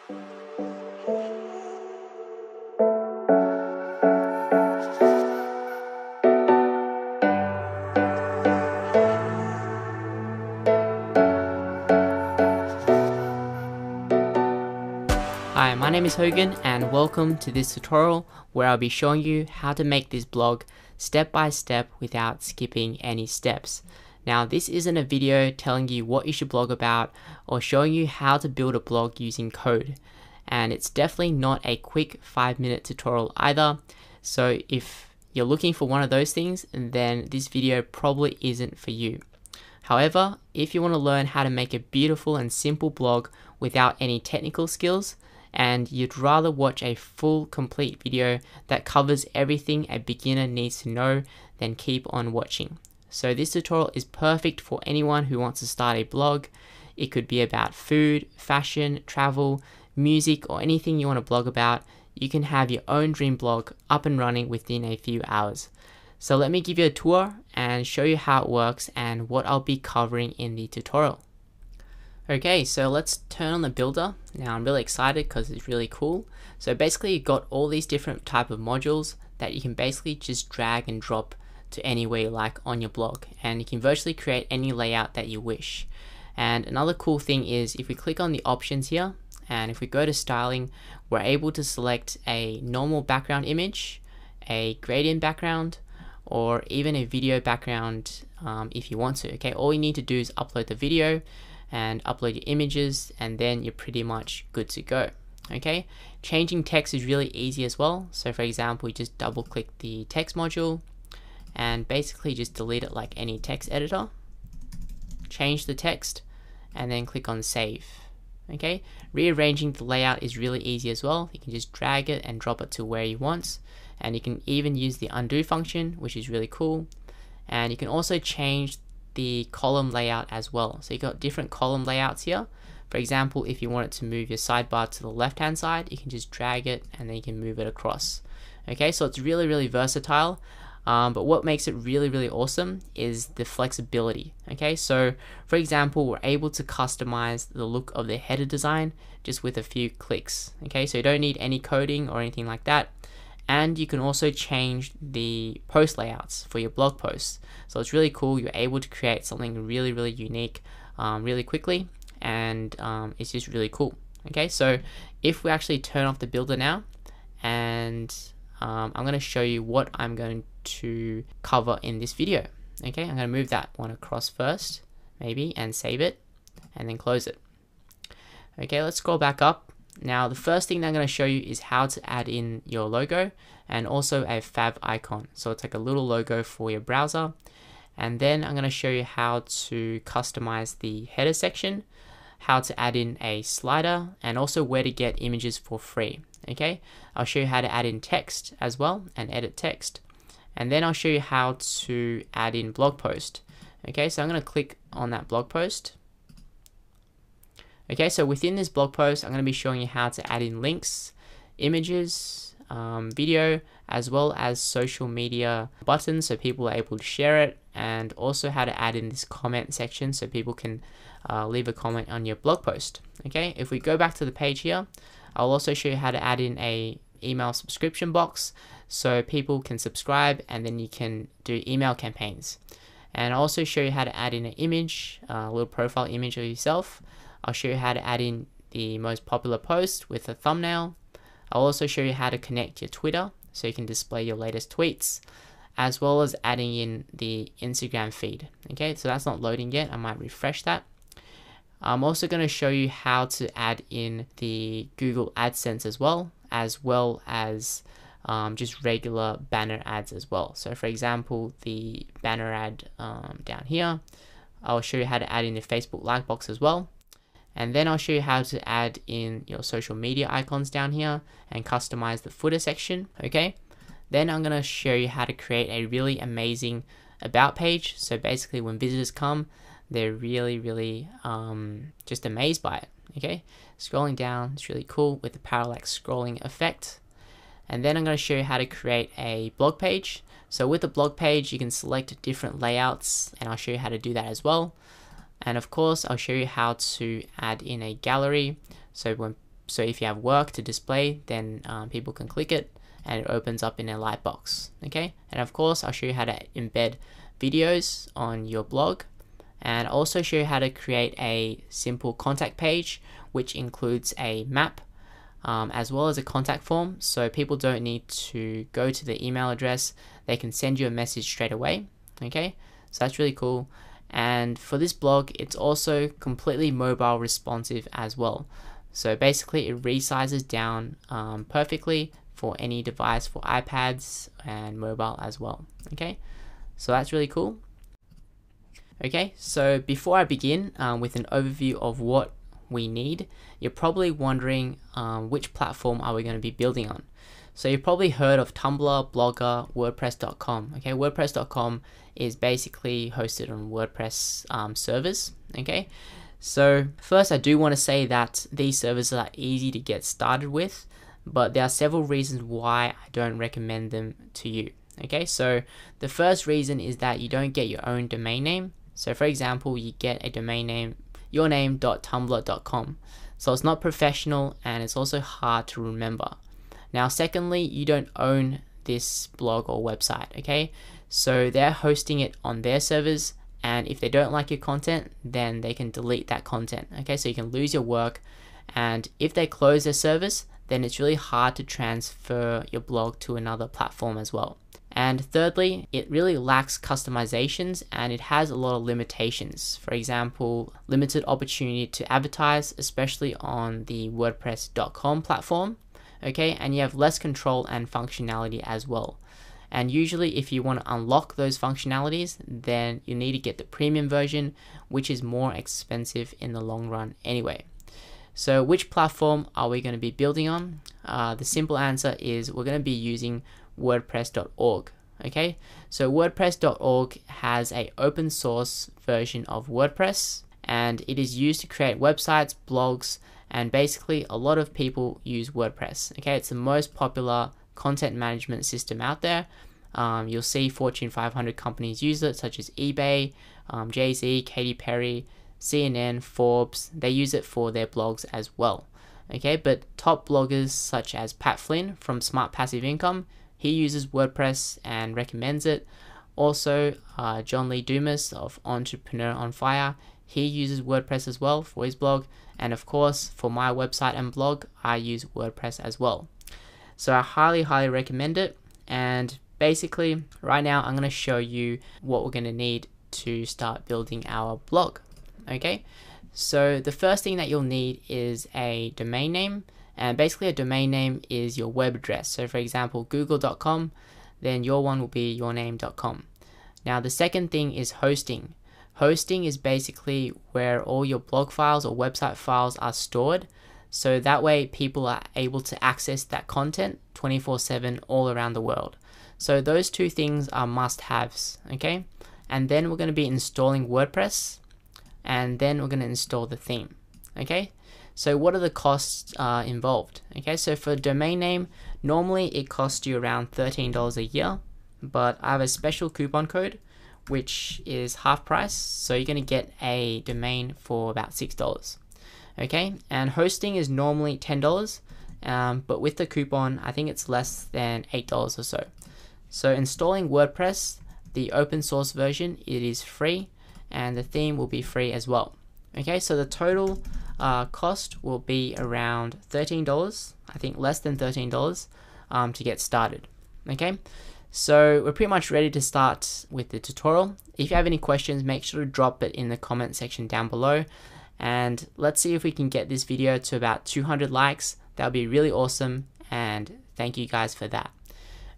Hi, my name is Hogan and welcome to this tutorial where I'll be showing you how to make this blog step by step without skipping any steps. Now, this isn't a video telling you what you should blog about or showing you how to build a blog using code. And it's definitely not a quick 5-minute tutorial either. So if you're looking for one of those things, then this video probably isn't for you. However, if you want to learn how to make a beautiful and simple blog without any technical skills, and you'd rather watch a full complete video that covers everything a beginner needs to know, then keep on watching. So this tutorial is perfect for anyone who wants to start a blog. It could be about food, fashion, travel, music, or anything you want to blog about. You can have your own dream blog up and running within a few hours. So let me give you a tour and show you how it works and what I'll be covering in the tutorial. Okay, so let's turn on the builder. Now I'm really excited because it's really cool. So basically you've got all these different type of modules that you can basically just drag and drop to anywhere you like on your blog, and you can virtually create any layout that you wish. And another cool thing is if we click on the options here and if we go to styling, we're able to select a normal background image, a gradient background, or even a video background if you want to. Okay, all you need to do is upload the video and upload your images, and then you're pretty much good to go. Okay, changing text is really easy as well. So for example, you just double click the text module and basically just delete it like any text editor, change the text, and then click on save. Okay, rearranging the layout is really easy as well. You can just drag it and drop it to where you want, and you can even use the undo function, which is really cool. And you can also change the column layout as well. So you got different column layouts here. For example, if you wanted to move your sidebar to the left hand side, you can just drag it and then you can move it across. Okay, so it's really versatile. But what makes it really awesome is the flexibility. Okay, so for example, we're able to customize the look of the header design just with a few clicks. Okay, so you don't need any coding or anything like that. And you can also change the post layouts for your blog posts. So it's really cool. You're able to create something really unique really quickly, and it's just really cool. Okay, so if we actually turn off the builder now, and I'm going to show you what I'm going to cover in this video. Okay, I'm going to move that one across first, maybe, and save it, and then close it. Okay, let's scroll back up. Now the first thing that I'm going to show you is how to add in your logo and also a fav icon. So it's like a little logo for your browser. And then I'm going to show you how to customize the header section, how to add in a slider, and also where to get images for free. Okay, I'll show you how to add in text as well and edit text. And then I'll show you how to add in blog post. Okay, so I'm going to click on that blog post. Okay, so within this blog post, I'm going to be showing you how to add in links, images, video, as well as social media buttons so people are able to share it, and also how to add in this comment section so people can leave a comment on your blog post. Okay, if we go back to the page here, I'll also show you how to add in a email subscription box so people can subscribe and then you can do email campaigns. And I'll also show you how to add in an image, a little profile image of yourself. I'll show you how to add in the most popular post with a thumbnail. I'll also show you how to connect your Twitter so you can display your latest tweets, as well as adding in the Instagram feed. Okay, so that's not loading yet. I might refresh that. I'm also going to show you how to add in the Google AdSense as well as just regular banner ads as well. So for example, the banner ad down here, I'll show you how to add in the Facebook like box as well. And then I'll show you how to add in your social media icons down here and customize the footer section. Okay, then I'm going to show you how to create a really amazing about page. So basically when visitors come, they're really just amazed by it. Okay, scrolling down, it's really cool with the parallax scrolling effect. And then I'm going to show you how to create a blog page. So with the blog page, you can select different layouts, and I'll show you how to do that as well. And of course, I'll show you how to add in a gallery. So when So if you have work to display, then people can click it and it opens up in a lightbox. Okay, and of course I'll show you how to embed videos on your blog, and also show you how to create a simple contact page which includes a map as well as a contact form, so people don't need to go to the email address, they can send you a message straight away. Okay, so that's really cool. And for this blog, it's also completely mobile responsive as well. So basically it resizes down perfectly for any device, for iPads and mobile as well. Okay, so that's really cool. Okay, so before I begin with an overview of what we need, you're probably wondering which platform are we going to be building on. So you've probably heard of Tumblr, Blogger, WordPress.com. Okay, WordPress.com is basically hosted on WordPress servers. Okay, so first I do want to say that these servers are easy to get started with, but there are several reasons why I don't recommend them to you. Okay, so the first reason is that you don't get your own domain name. So for example, you get a domain name, yourname.tumblr.com. So it's not professional and it's also hard to remember. Now secondly, you don't own this blog or website, okay? So they're hosting it on their servers, and if they don't like your content, then they can delete that content, okay? So you can lose your work, and if they close their service, then it's really hard to transfer your blog to another platform as well. And thirdly, it really lacks customizations and it has a lot of limitations. For example, limited opportunity to advertise, especially on the WordPress.com platform. Okay, and you have less control and functionality as well. And usually if you want to unlock those functionalities, then you need to get the premium version, which is more expensive in the long run anyway. So which platform are we going to be building on? The simple answer is we're going to be using WordPress.org. Okay, so WordPress.org has an open source version of WordPress, and it is used to create websites, blogs, and basically a lot of people use WordPress. Okay, it's the most popular content management system out there. You'll see Fortune 500 companies use it, such as eBay, Jay-Z, Katy Perry, CNN, Forbes. They use it for their blogs as well. Okay, but top bloggers such as Pat Flynn from Smart Passive Income, he uses WordPress and recommends it. Also, John Lee Dumas of Entrepreneur on Fire, he uses WordPress as well for his blog. And of course, for my website and blog, I use WordPress as well. So I highly recommend it. And basically, right now, I'm going to show you what we're going to need to start building our blog. Okay, so the first thing that you'll need is a domain name. And basically, a domain name is your web address. So for example, google.com, then your one will be yourname.com. Now, the second thing is hosting. Hosting is basically where all your blog files or website files are stored. So that way people are able to access that content 24/7 all around the world. So those two things are must-haves, okay? And then we're going to be installing WordPress, and then we're going to install the theme, okay? So what are the costs involved? Okay, so for domain name, normally it costs you around $13 a year, but I have a special coupon code which is half price, so you're going to get a domain for about $6. Okay, and hosting is normally $10, but with the coupon I think it's less than $8 or so. So installing WordPress, the open source version, it is free, and the theme will be free as well. Okay, so the total cost will be around $13, I think less than $13 to get started. Okay, so we're pretty much ready to start with the tutorial. If you have any questions, make sure to drop it in the comment section down below, and let's see if we can get this video to about 200 likes. That would be really awesome, and thank you guys for that.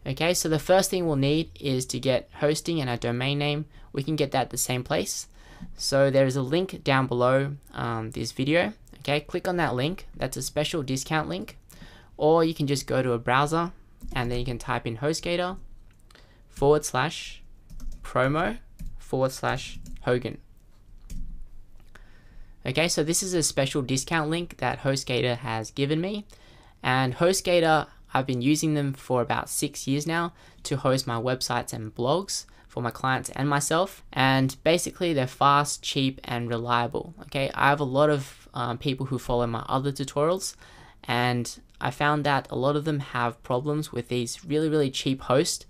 Okay, so the first thing we'll need is to get hosting and our domain name. We can get that at the same place. So there is a link down below this video. Okay, click on that link. That's a special discount link. Or you can just go to a browser and then you can type in HostGator/promo/Hogan. Okay, so this is a special discount link that HostGator has given me. And HostGator, I've been using them for about 6 years now to host my websites and blogs for my clients and myself, and basically they're fast, cheap, and reliable. Okay, I have a lot of people who follow my other tutorials, and I found that a lot of them have problems with these really cheap hosts.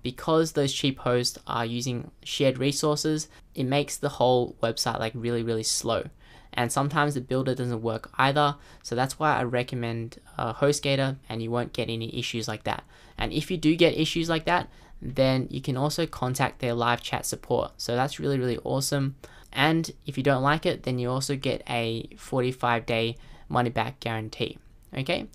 Because those cheap hosts are using shared resources, it makes the whole website like really slow, and sometimes the builder doesn't work either. So that's why I recommend HostGator, and you won't get any issues like that. And if you do get issues like that, then you can also contact their live chat support. So that's really awesome. And if you don't like it, then you also get a 45-day money back guarantee. Okay,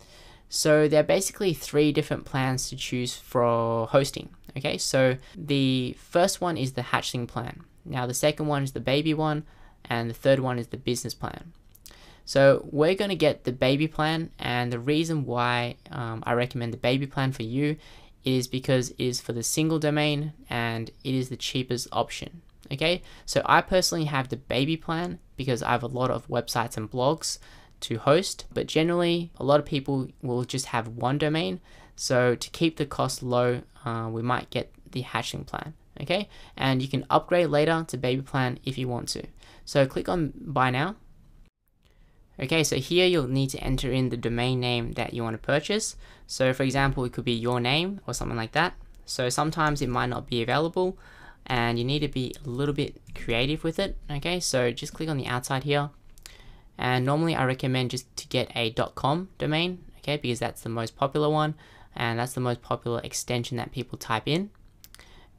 so there are basically 3 different plans to choose for hosting. Okay, so the first one is the hatchling plan. Now the second one is the baby one, and the third one is the business plan. So we're going to get the baby plan, and the reason why I recommend the baby plan for you is because it is for the single domain and it is the cheapest option. Okay, so I personally have the baby plan because I have a lot of websites and blogs to host, but generally a lot of people will just have one domain. So to keep the cost low, we might get the hatchling plan. Okay, and you can upgrade later to baby plan if you want to. So click on buy now. Okay, so here you'll need to enter in the domain name that you want to purchase. So for example, it could be your name or something like that. So sometimes it might not be available and you need to be a little bit creative with it. Okay, so just click on the outside here. And normally I recommend just to get a .com domain, okay, because that's the most popular one and that's the most popular extension that people type in.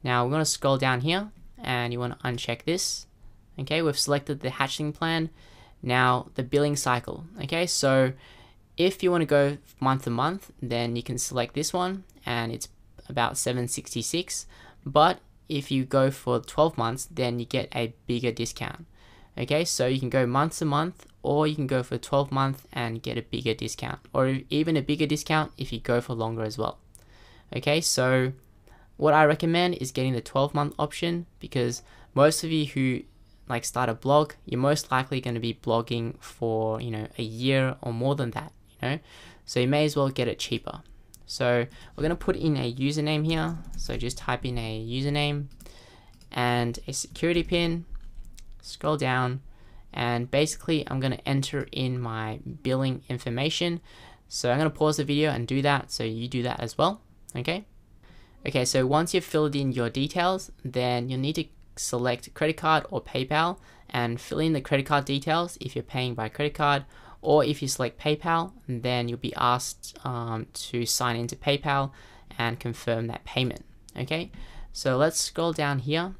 Now we're going to scroll down here and you want to uncheck this. Okay, we've selected the hatchling plan. Now the billing cycle. Okay, so if you want to go month to month, then you can select this one and it's about $7.66. But if you go for 12 months, then you get a bigger discount. Okay, so you can go month to month, or you can go for 12 months and get a bigger discount, or even a bigger discount if you go for longer as well. Okay, so what I recommend is getting the 12-month option, because most of you who like start a blog, you're most likely going to be blogging for, you know, a year or more than that, you know, so you may as well get it cheaper. So we're going to put in a username here. So just type in a username and a security pin, scroll down, and basically I'm going to enter in my billing information. So I'm going to pause the video and do that, so you do that as well. Okay, so once you've filled in your details, then you'll need to select credit card or PayPal and fill in the credit card details if you're paying by credit card, or if you select PayPal, then you'll be asked to sign into PayPal and confirm that payment. Okay, so let's scroll down here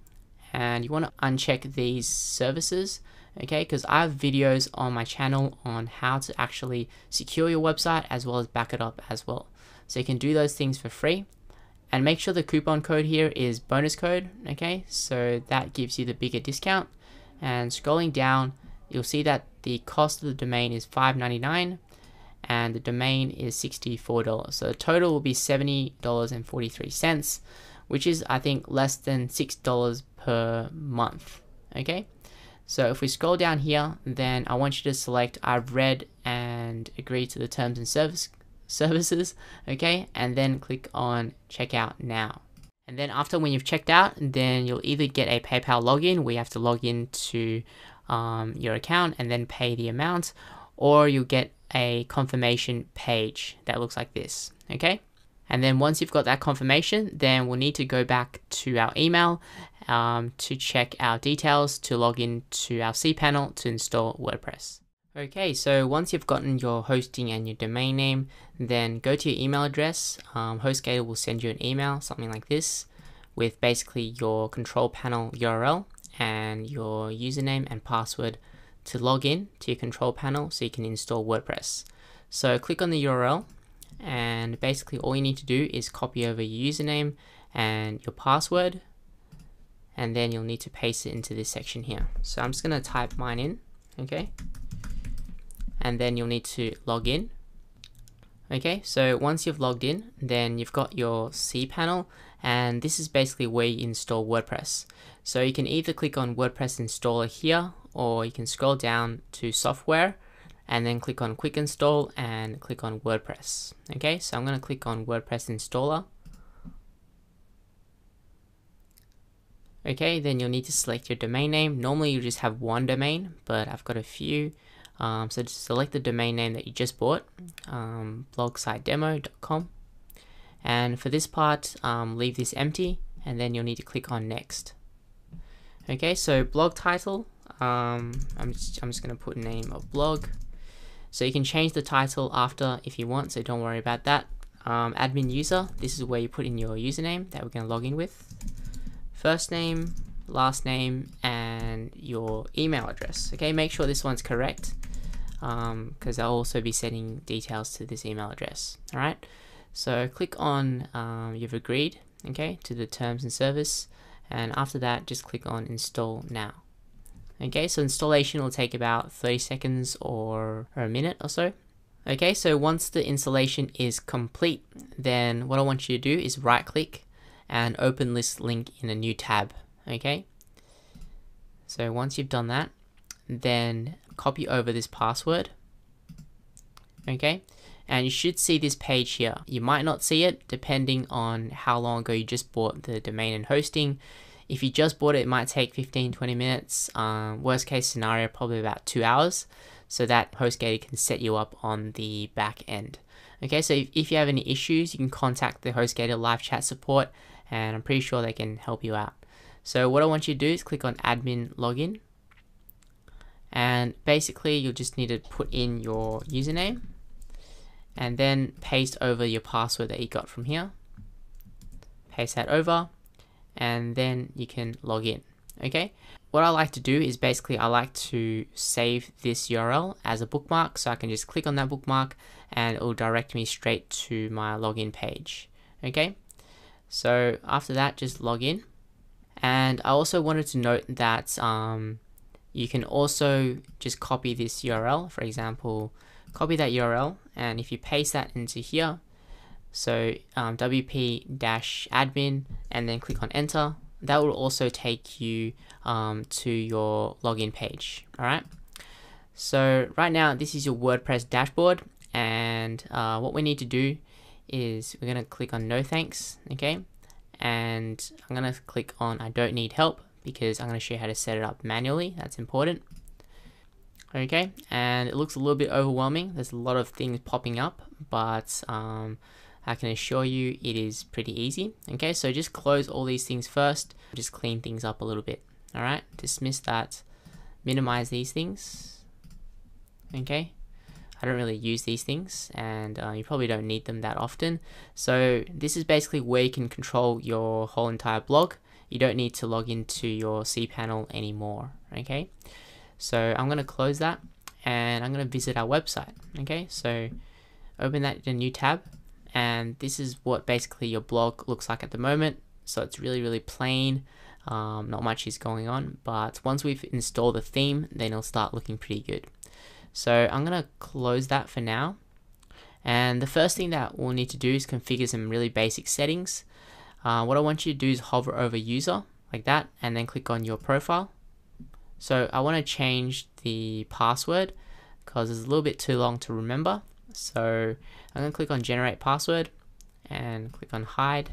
and you want to uncheck these services, okay, because I have videos on my channel on how to actually secure your website as well as back it up as well. So you can do those things for free. And make sure the coupon code here is bonus code, okay, so that gives you the bigger discount. And scrolling down, you'll see that the cost of the domain is $5.99 and the domain is $64. So the total will be $70.43, which is, I think, less than $6 per month. Okay, so if we scroll down here, then I want you to select I've read and agree to the terms and services, okay, and then click on checkout now. And then after, when you've checked out, then you'll either get a PayPal login where you have to log into your account and then pay the amount, or you'll get a confirmation page that looks like this. Okay, and then once you've got that confirmation, then we'll need to go back to our email to check our details to log in to our cPanel to install WordPress. Okay, so once you've gotten your hosting and your domain name, then go to your email address. HostGator will send you an email, something like this, with basically your control panel URL and your username and password to log in to your control panel so you can install WordPress. So click on the URL, and basically all you need to do is copy over your username and your password, and then you'll need to paste it into this section here. So I'm just going to type mine in, okay? And then you'll need to log in. Okay, so once you've logged in, then you've got your cPanel, and this is basically where you install WordPress. So you can either click on WordPress installer here, or you can scroll down to software and then click on quick install and click on WordPress. Okay, so I'm going to click on WordPress installer. Okay, then you'll need to select your domain name. Normally you just have one domain, but I've got a few. So just select the domain name that you just bought, blogsitedemo.com. And for this part, leave this empty, and then you'll need to click on next. Okay, so blog title, I'm just going to put name of blog. So you can change the title after if you want, so don't worry about that. Admin user, this is where you put in your username that we're going to log in with. First name, last name, and your email address. Okay, make sure this one's correct, because I'll also be sending details to this email address. Alright, so click on you've agreed, okay, to the terms and service, and after that just click on install now. Okay, so installation will take about 30 seconds or a minute or so. Okay, so once the installation is complete, then what I want you to do is right click and open this link in a new tab. Okay, so once you've done that, then copy over this password. Okay, and you should see this page here. You might not see it depending on how long ago you just bought the domain and hosting. If you just bought it, it might take 15-20 minutes. Worst case scenario, probably about 2 hours, so that HostGator can set you up on the back end. Okay, so if you have any issues, you can contact the HostGator live chat support, and I'm pretty sure they can help you out. So what I want you to do is click on admin login, and basically you'll just need to put in your username and then paste over your password that you got from here. Paste that over, and then you can log in. Okay, what I like to do is basically I like to save this URL as a bookmark, so I can just click on that bookmark and it will direct me straight to my login page. Okay, so after that just log in. And I also wanted to note that you can also just copy this URL. For example, copy that URL, and if you paste that into here, so wp-admin, and then click on enter, that will also take you to your login page. Alright, so right now this is your WordPress dashboard, and what we need to do is we're going to click on no thanks. Okay, and I'm going to click on I don't need help, because I'm going to show you how to set it up manually. That's important. Okay, and it looks a little bit overwhelming. There's a lot of things popping up, but I can assure you it is pretty easy. Okay, so just close all these things first, just clean things up a little bit. Alright, dismiss that, minimize these things. Okay, I don't really use these things, and you probably don't need them that often. So this is basically where you can control your whole entire blog. You don't need to log into your cPanel anymore. Okay, so I'm going to close that, and I'm going to visit our website. Okay, so open that in a new tab, and this is what basically your blog looks like at the moment. So it's really plain, not much is going on, but once we've installed the theme, then it'll start looking pretty good. So I'm going to close that for now, and the first thing that we'll need to do is configure some really basic settings. What I want you to do is hover over user like that, and then click on your profile. So I want to change the password because it's a little bit too long to remember. So I'm going to click on generate password and click on hide,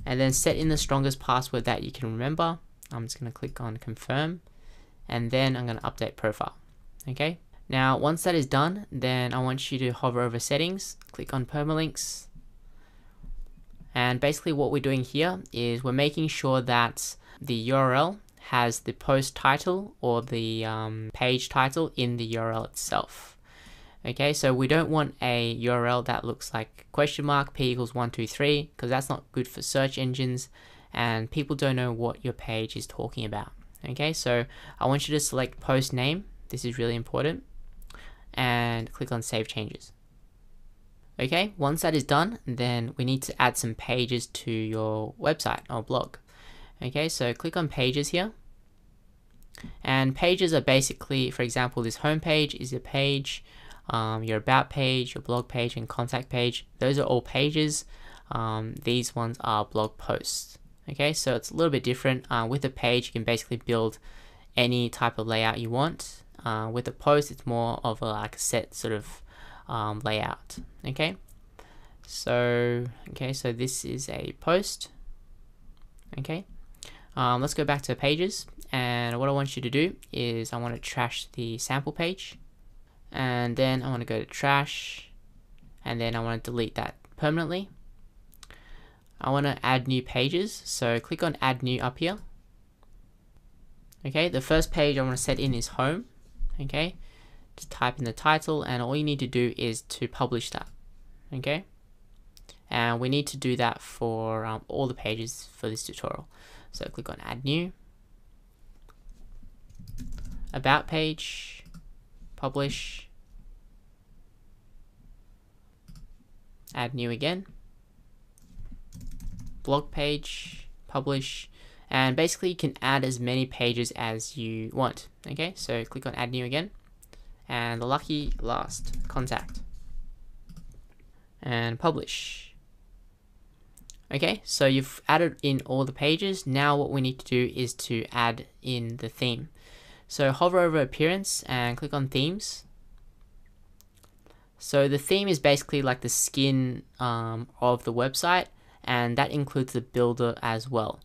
and then set in the strongest password that you can remember. I'm just going to click on confirm, and then I'm going to update profile. Okay, now once that is done, then I want you to hover over settings, click on permalinks, and basically what we're doing here is we're making sure that the URL has the post title or the page title in the URL itself. Okay, so we don't want a URL that looks like $p=123, because that's not good for search engines and people don't know what your page is talking about. Okay, so I want you to select post name, this is really important, and click on save changes. Okay, once that is done, then we need to add some pages to your website or blog. Okay, so click on pages here, and pages are basically, for example, this home page is a page, your about page, your blog page, and contact page. Those are all pages. These ones are blog posts. Okay, so it's a little bit different. With a page, you can basically build any type of layout you want. With a post, it's more of like a set sort of layout. Okay, so this is a post. Okay, let's go back to pages, and what I want you to do is I want to trash the sample page. and then I want to go to trash, and then I want to delete that permanently. I want to add new pages, so click on add new up here. Okay, the first page I want to set in is home. Okay, just type in the title, and all you need to do is to publish that. Okay, and we need to do that for all the pages for this tutorial. So click on add new, about page, publish, add new again, blog page, publish, and basically you can add as many pages as you want. Okay, so click on add new again, and the lucky last, contact, and publish. Okay, so you've added in all the pages. Now what we need to do is to add in the theme. So hover over appearance and click on themes. So the theme is basically like the skin of the website, and that includes the builder as well.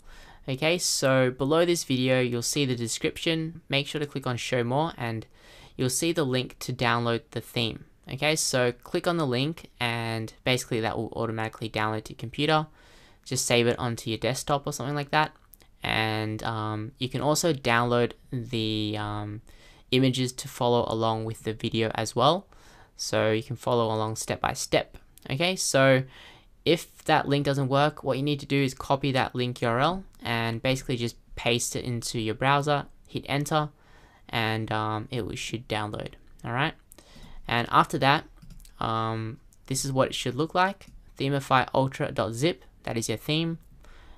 Okay, so below this video you'll see the description. Make sure to click on show more and you'll see the link to download the theme. Okay, so click on the link and basically that will automatically download to your computer. Just save it onto your desktop or something like that. And you can also download the images to follow along with the video as well. So you can follow along step by step. Okay, so if that link doesn't work, what you need to do is copy that link URL and basically just paste it into your browser, hit enter, and it should download. Alright, and after that, this is what it should look like. Themify ultra.zip, that is your theme,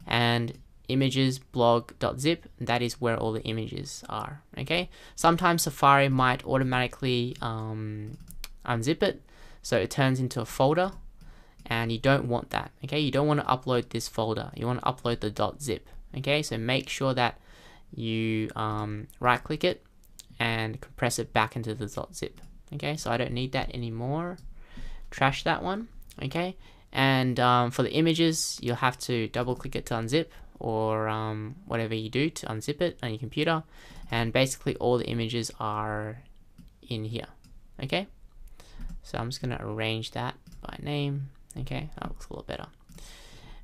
and images blog.zip, that is where all the images are. Okay, sometimes Safari might automatically unzip it, so it turns into a folder, and you don't want that. Okay, you don't want to upload this folder, you want to upload the .zip. Okay, so make sure that you right click it and compress it back into the .zip. Okay, so I don't need that anymore, trash that one. Okay, and for the images you'll have to double click it to unzip, or whatever you do to unzip it on your computer, and basically all the images are in here. Okay, so I'm just going to arrange that by name. Okay, that looks a lot better.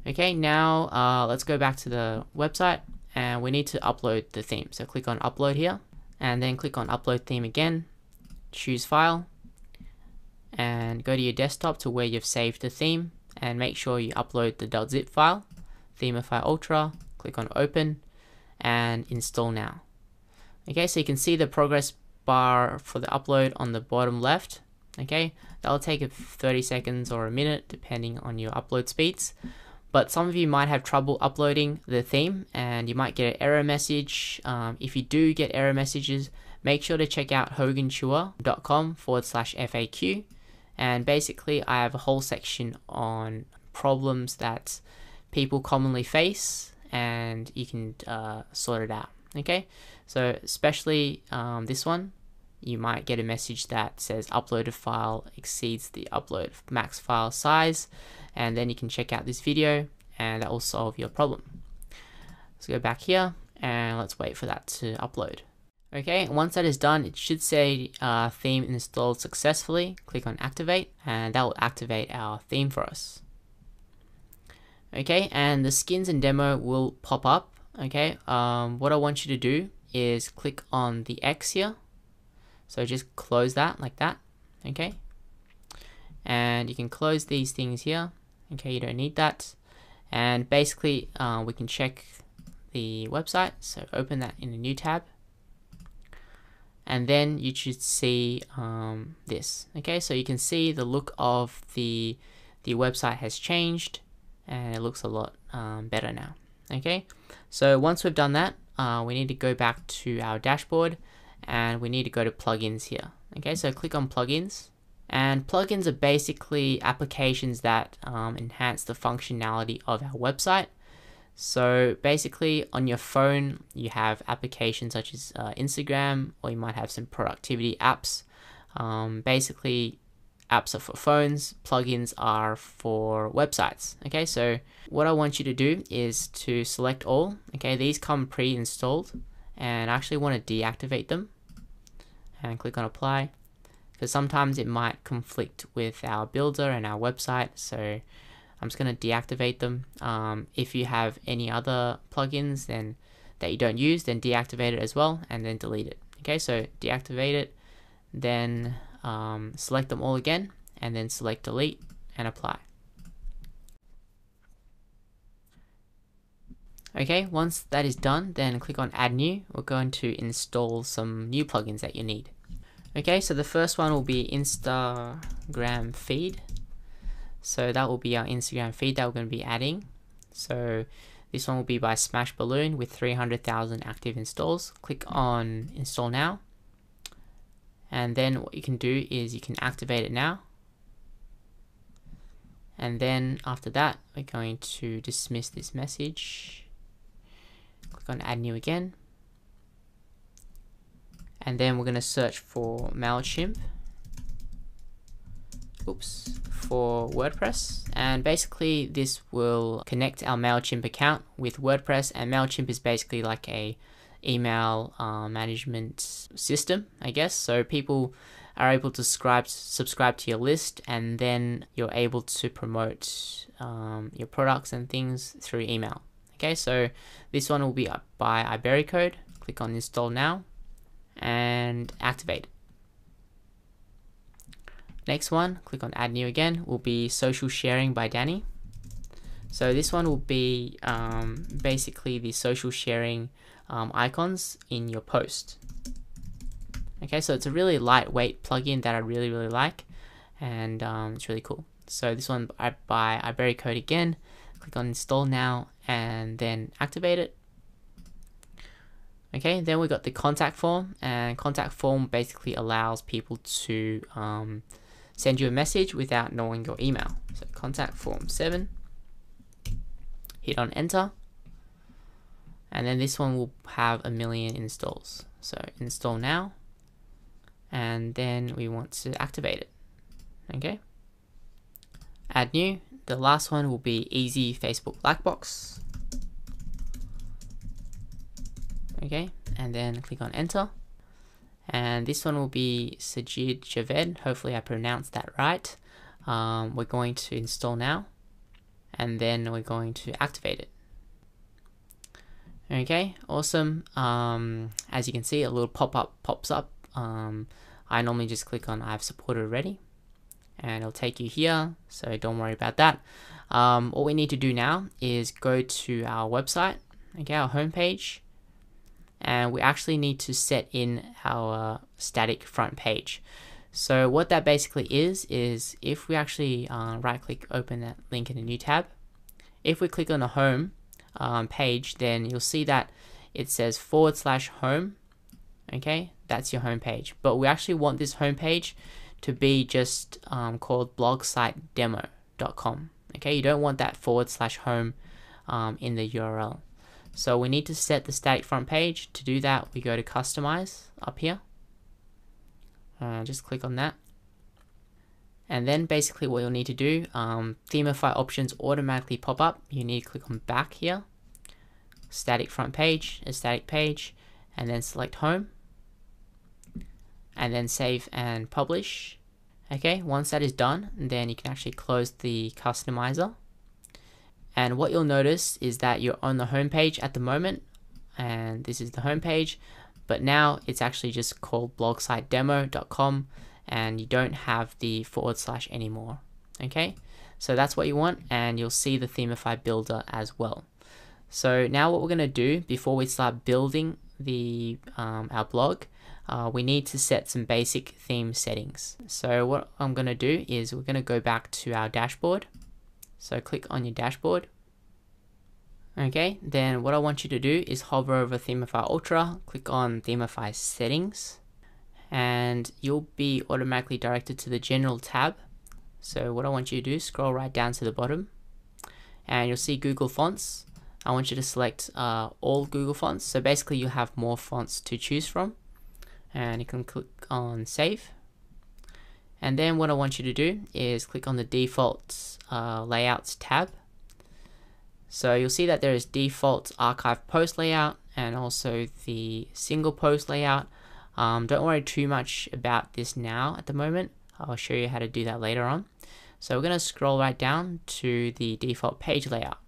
Okay, now let's go back to the website and we need to upload the theme. So click on upload here and then click on upload theme again, choose file, and go to your desktop to where you've saved the theme, and make sure you upload the .zip file, Themify Ultra, click on open and install now. Okay, so you can see the progress bar for the upload on the bottom left. Okay, that'll take 30 seconds or a minute depending on your upload speeds, but some of you might have trouble uploading the theme and you might get an error message. If you do get error messages, make sure to check out hoganchua.com/FAQ, and basically I have a whole section on problems that people commonly face and you can sort it out. Okay, so especially this one, you might get a message that says uploaded file exceeds the upload max file size, and then you can check out this video and that will solve your problem. Let's go back here and let's wait for that to upload. Okay, once that is done, it should say theme installed successfully. Click on activate and that will activate our theme for us. Okay, and the skins and demo will pop up. Okay, what I want you to do is click on the X here. So just close that like that. Okay, and you can close these things here. Okay, you don't need that. And basically we can check the website, so open that in a new tab, and then you should see this. Okay, so you can see the look of the website has changed and it looks a lot better now. Okay, so once we've done that, we need to go back to our dashboard and we need to go to plugins here. Okay, so click on plugins, and plugins are basically applications that enhance the functionality of our website. So basically on your phone you have applications such as Instagram, or you might have some productivity apps. Basically apps are for phones, plugins are for websites. Okay, so what I want you to do is to select all. Okay, these come pre-installed and I actually want to deactivate them, and click on apply. because sometimes it might conflict with our builder and our website. So I'm just going to deactivate them. If you have any other plugins then that you don't use, then deactivate it as well and then delete it. Okay, so deactivate it, then select them all again, and then select delete and apply. Okay, once that is done, then click on add new. We're going to install some new plugins that you need. Okay, so the first one will be Instagram feed. So that will be our Instagram feed that we're going to be adding. So this one will be by Smash Balloon with 300,000 active installs. Click on install now. And then what you can do is you can activate it now. And then after that, we're going to dismiss this message. Click on add new again. And then we're going to search for MailChimp. For WordPress, and basically this will connect our MailChimp account with WordPress, and MailChimp is basically like a email management system, I guess. So people are able to subscribe to your list, and then you're able to promote your products and things through email. Okay, so this one will be by Ibericode. Click on install now and activate. Next one, click on add new again, will be social sharing by Danny. So this one will be basically the social sharing icons in your post. Okay, so it's a really lightweight plugin that I really like, and it's really cool. So this one by Ibericode again, click on install now and then activate it. Okay, then we got the contact form, and contact form basically allows people to send you a message without knowing your email. So contact form 7, hit on enter, and then this one will have 1 million installs. So install now, and then we want to activate it. Okay, add new. The last one will be easy Facebook Blackbox. Okay, and then click on enter. And this one will be Sajid Javed. Hopefully I pronounced that right. We're going to install now, and then we're going to activate it. Okay, awesome. As you can see, a little pop-up pops up. I normally just click on I've supported already, and it'll take you here, so don't worry about that. All we need to do now is go to our website, okay, our homepage, and we actually need to set in our static front page. So what that basically is if we actually right click, open that link in a new tab, if we click on the home page, then you'll see that it says /home. Okay, that's your home page, but we actually want this home page to be just called blogsitedemo.com. Okay, you don't want that /home in the URL. So we need to set the static front page. To do that, we go to customize up here. Just click on that. And then basically what you'll need to do, themify options automatically pop up. You need to click on back here, static front page, a static page, and then select home, and then save and publish. Okay, once that is done, then you can actually close the customizer. And what you'll notice is that you're on the home page at the moment, and this is the home page, but now it's actually just called blogsitedemo.com, and you don't have the / anymore. Okay, so that's what you want, and you'll see the Themify builder as well. So now what we're going to do before we start building the our blog, we need to set some basic theme settings. So what I'm going to do is we're going to go back to our dashboard. So click on your dashboard. Okay, then what I want you to do is hover over Themify Ultra, click on Themify Settings, and you'll be automatically directed to the General tab. So what I want you to do is scroll right down to the bottom, and you'll see Google Fonts. I want you to select all Google Fonts. So basically you have more fonts to choose from, and you can click on Save. And then what I want you to do is click on the default layouts tab. So you'll see that there is default archive post layout and also the single post layout. Don't worry too much about this now at the moment. I'll show you how to do that later on. So we're going to scroll right down to the default page layout.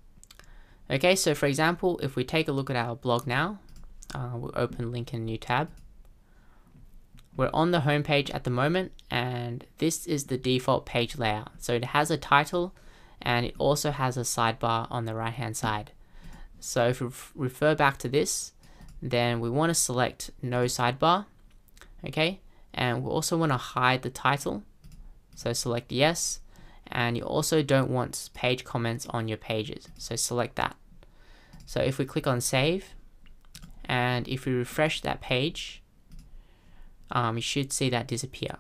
Okay, so for example, if we take a look at our blog now, we'll open link in a new tab. We're on the home page at the moment, and this is the default page layout. So it has a title, and it also has a sidebar on the right hand side. So if we refer back to this, then we want to select no sidebar, okay, and we also want to hide the title, so select yes, and you also don't want page comments on your pages, so select that. So if we click on save, and if we refresh that page, you should see that disappear.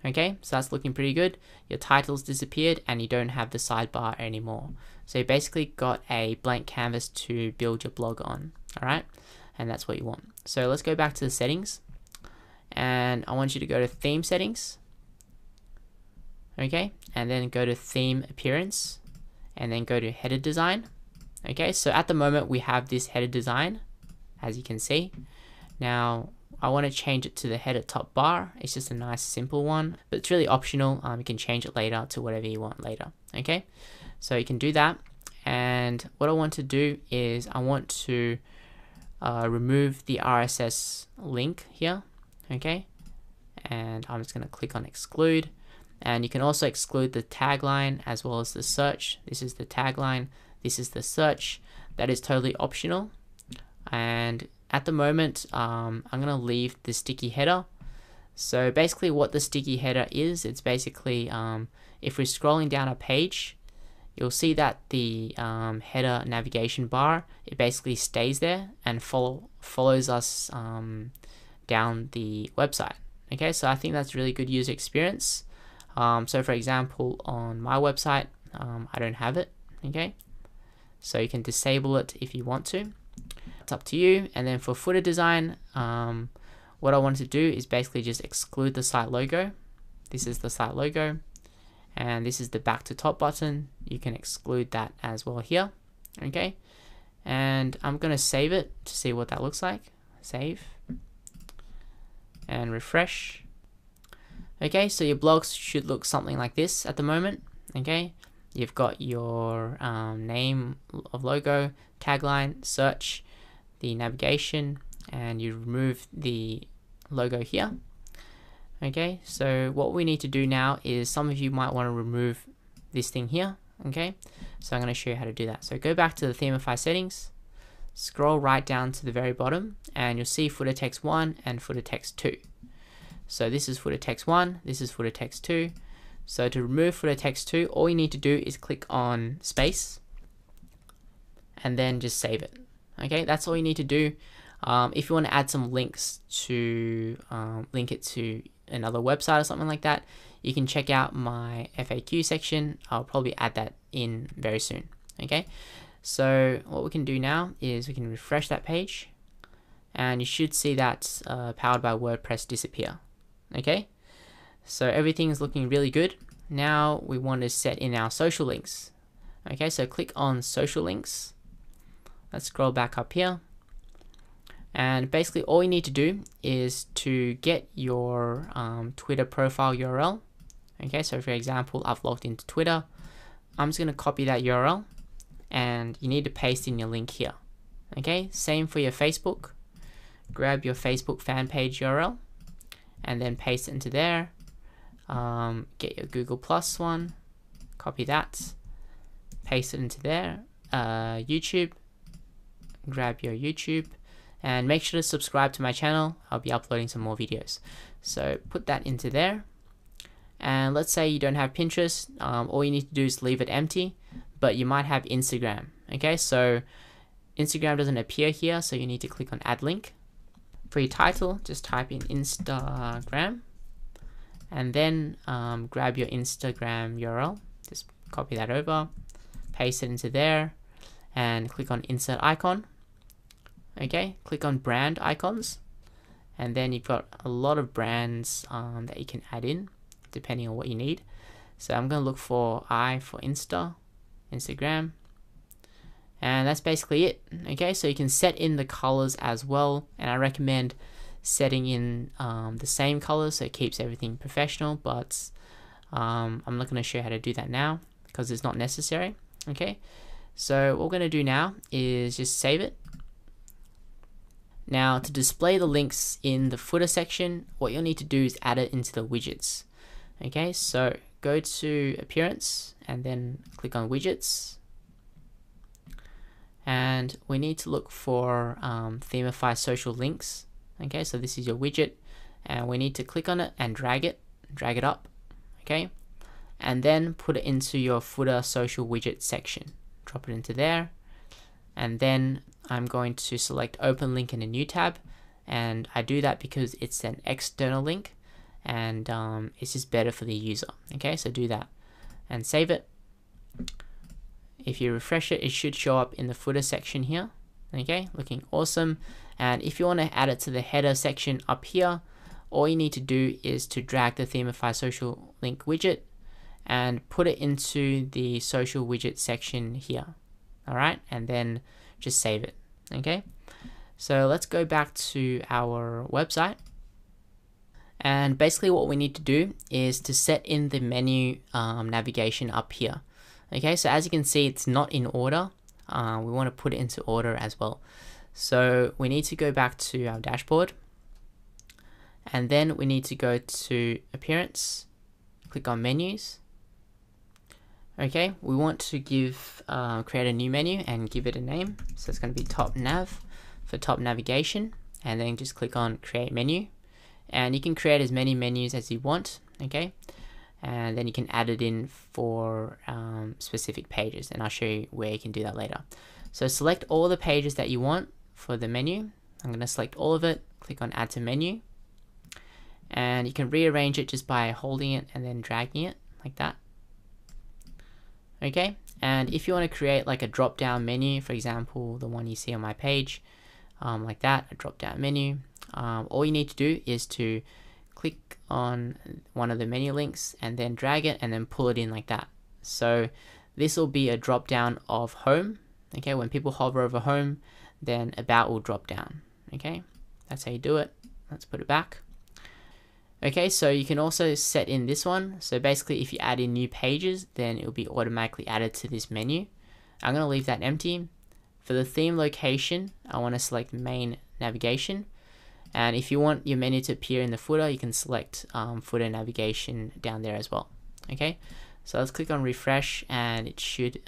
Okay, so that's looking pretty good. Your title's disappeared and you don't have the sidebar anymore. So you basically got a blank canvas to build your blog on. Alright, and that's what you want. So let's go back to the settings, and I want you to go to theme settings. Okay, and then go to theme appearance, and then go to header design. Okay, so at the moment we have this header design, as you can see. Now I want to change it to the header top bar. It's just a nice simple one, but it's really optional. You can change it later to whatever you want later. Okay, so you can do that. And what I want to do is I want to remove the RSS link here. Okay, and I'm just going to click on exclude. And you can also exclude the tagline as well as the search. This is the tagline, this is the search. That is totally optional. And at the moment, I'm going to leave the sticky header. So basically what the sticky header is, it's basically, if we're scrolling down a page, you'll see that the header navigation bar, it basically stays there and follows us down the website. Okay, so I think that's really good user experience. So for example, on my website, I don't have it. Okay, so you can disable it if you want to. It's up to you. And then for footer design, what I want to do is basically just exclude the site logo. This is the site logo, and this is the back to top button. You can exclude that as well here. Okay, and I'm gonna save it to see what that looks like. Save and refresh. Okay, so your blogs should look something like this at the moment. Okay, you've got your name of logo, tagline, search, the navigation, and you remove the logo here. Okay, so what we need to do now is, some of you might want to remove this thing here. Okay, so I'm going to show you how to do that. So go back to the Themify settings, scroll right down to the very bottom, and you'll see footer text 1 and footer text 2. So this is footer text 1, this is footer text 2. So to remove footer text 2, all you need to do is click on space and then just save it. Okay, that's all you need to do. If you want to add some links to link it to another website or something like that, you can check out my FAQ section. I'll probably add that in very soon. Okay, so what we can do now is we can refresh that page, and you should see that powered by WordPress disappear. Okay, so everything is looking really good. Now we want to set in our social links. Okay, so click on social links. Let's scroll back up here, and basically all you need to do is to get your Twitter profile URL. Okay, so for example, I've logged into Twitter. I'm just going to copy that URL, and you need to paste in your link here. Okay, same for your Facebook. Grab your Facebook fan page URL and then paste it into there. Get your Google Plus one, copy that, paste it into there. YouTube, grab your YouTube, and make sure to subscribe to my channel. I'll be uploading some more videos. So put that into there. And let's say you don't have Pinterest, all you need to do is leave it empty, but you might have Instagram. Okay, so Instagram doesn't appear here, so you need to click on add link. For your title, just type in Instagram, and then grab your Instagram URL, just copy that over, paste it into there, and click on insert icon. Okay, click on brand icons, and then you've got a lot of brands that you can add in depending on what you need. So I'm going to look for I for Instagram, and that's basically it. Okay, so you can set in the colors as well, and I recommend setting in the same colors so it keeps everything professional, but I'm not going to show you how to do that now because it's not necessary. Okay, so what we're going to do now is just save it. Now, to display the links in the footer section, what you'll need to do is add it into the widgets. Okay, so go to Appearance and then click on Widgets. And we need to look for Themify Social Links. Okay, so this is your widget, and we need to click on it and drag it up. Okay, and then put it into your footer social widget section. Drop it into there, and then I'm going to select Open Link in a new tab, and I do that because it's an external link, and it's just better for the user. Okay, so do that and save it. If you refresh it, it should show up in the footer section here. Okay, looking awesome. And if you want to add it to the header section up here, all you need to do is to drag the Themify Social Link widget and put it into the social widget section here. Alright, and then just save it. Okay, so let's go back to our website. And basically what we need to do is to set in the menu navigation up here. Okay, so as you can see, it's not in order. We want to put it into order as well. So we need to go back to our dashboard, and then we need to go to Appearance, click on Menus. Okay, we want to create a new menu and give it a name. So it's going to be Top Nav for top navigation, and then just click on Create Menu. And you can create as many menus as you want. Okay, and then you can add it in for specific pages, and I'll show you where you can do that later. So select all the pages that you want for the menu. I'm going to select all of it, click on Add to Menu, and you can rearrange it just by holding it and then dragging it like that. Okay, and if you want to create like a drop down menu, for example the one you see on my page, like that, a drop down menu, all you need to do is to click on one of the menu links and then drag it and then pull it in like that. So this will be a drop down of home. Okay, when people hover over home, then about will drop down. Okay, that's how you do it. Let's put it back. Okay, so you can also set in this one. So basically if you add in new pages, then it will be automatically added to this menu. I'm going to leave that empty. For the theme location, I want to select main navigation. And if you want your menu to appear in the footer, you can select footer navigation down there as well. Okay, so let's click on refresh, and it should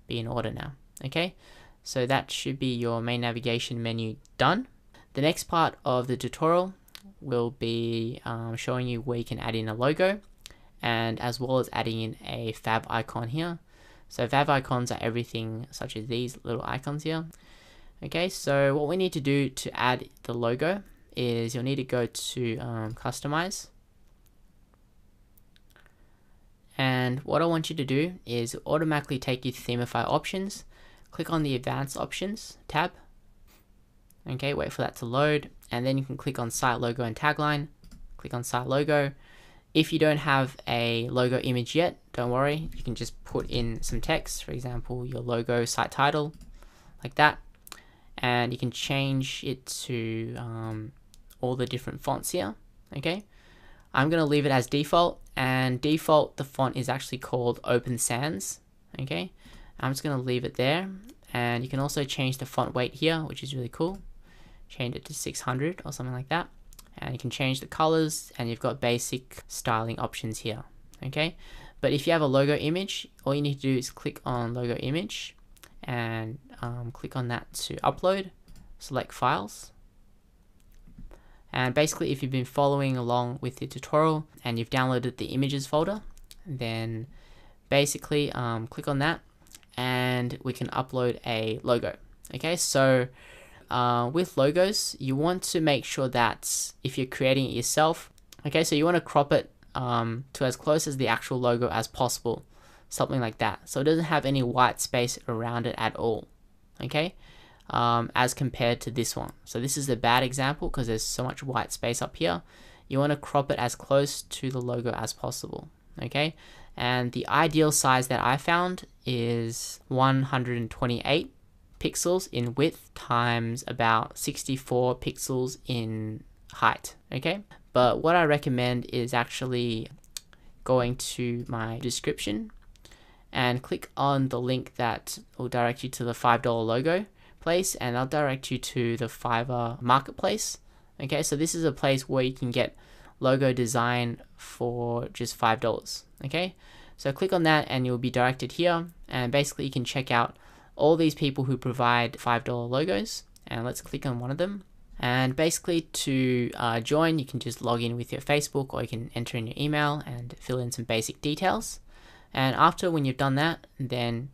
be in order now. Okay, so that should be your main navigation menu done. The next part of the tutorial will be showing you where you can add in a logo, and as well as adding in a fav icon here. So fav icons are everything such as these little icons here. Okay, so what we need to do to add the logo is you'll need to go to Customize. And what I want you to do is automatically take you to Themify Options. Click on the Advanced Options tab. Okay, wait for that to load, and then you can click on Site Logo and Tagline. Click on Site Logo. If you don't have a logo image yet, don't worry, you can just put in some text, for example your logo site title, like that. And you can change it to all the different fonts here. Okay, I'm going to leave it as default, and default the font is actually called Open Sans. Okay, I'm just going to leave it there, and you can also change the font weight here, which is really cool. Change it to 600 or something like that, and you can change the colors, and you've got basic styling options here. Okay, but if you have a logo image, all you need to do is click on logo image and click on that to upload, select files. And basically if you've been following along with the tutorial and you've downloaded the images folder, then basically click on that and we can upload a logo. Okay, so with logos, you want to make sure that if you're creating it yourself, okay, so you want to crop it to as close as the actual logo as possible, something like that, so it doesn't have any white space around it at all. Okay, as compared to this one. So this is a bad example because there's so much white space up here. You want to crop it as close to the logo as possible. Okay, and the ideal size that I found is 128 pixels in width times about 64 pixels in height. Okay, but what I recommend is actually going to my description and click on the link that will direct you to the $5 logo place, and I'll direct you to the Fiverr marketplace. Okay, so this is a place where you can get logo design for just $5. Okay, so click on that and you'll be directed here, and basically you can check out all these people who provide $5 logos, and let's click on one of them. And basically to join, you can just log in with your Facebook, or you can enter in your email and fill in some basic details. And after, when you've done that, then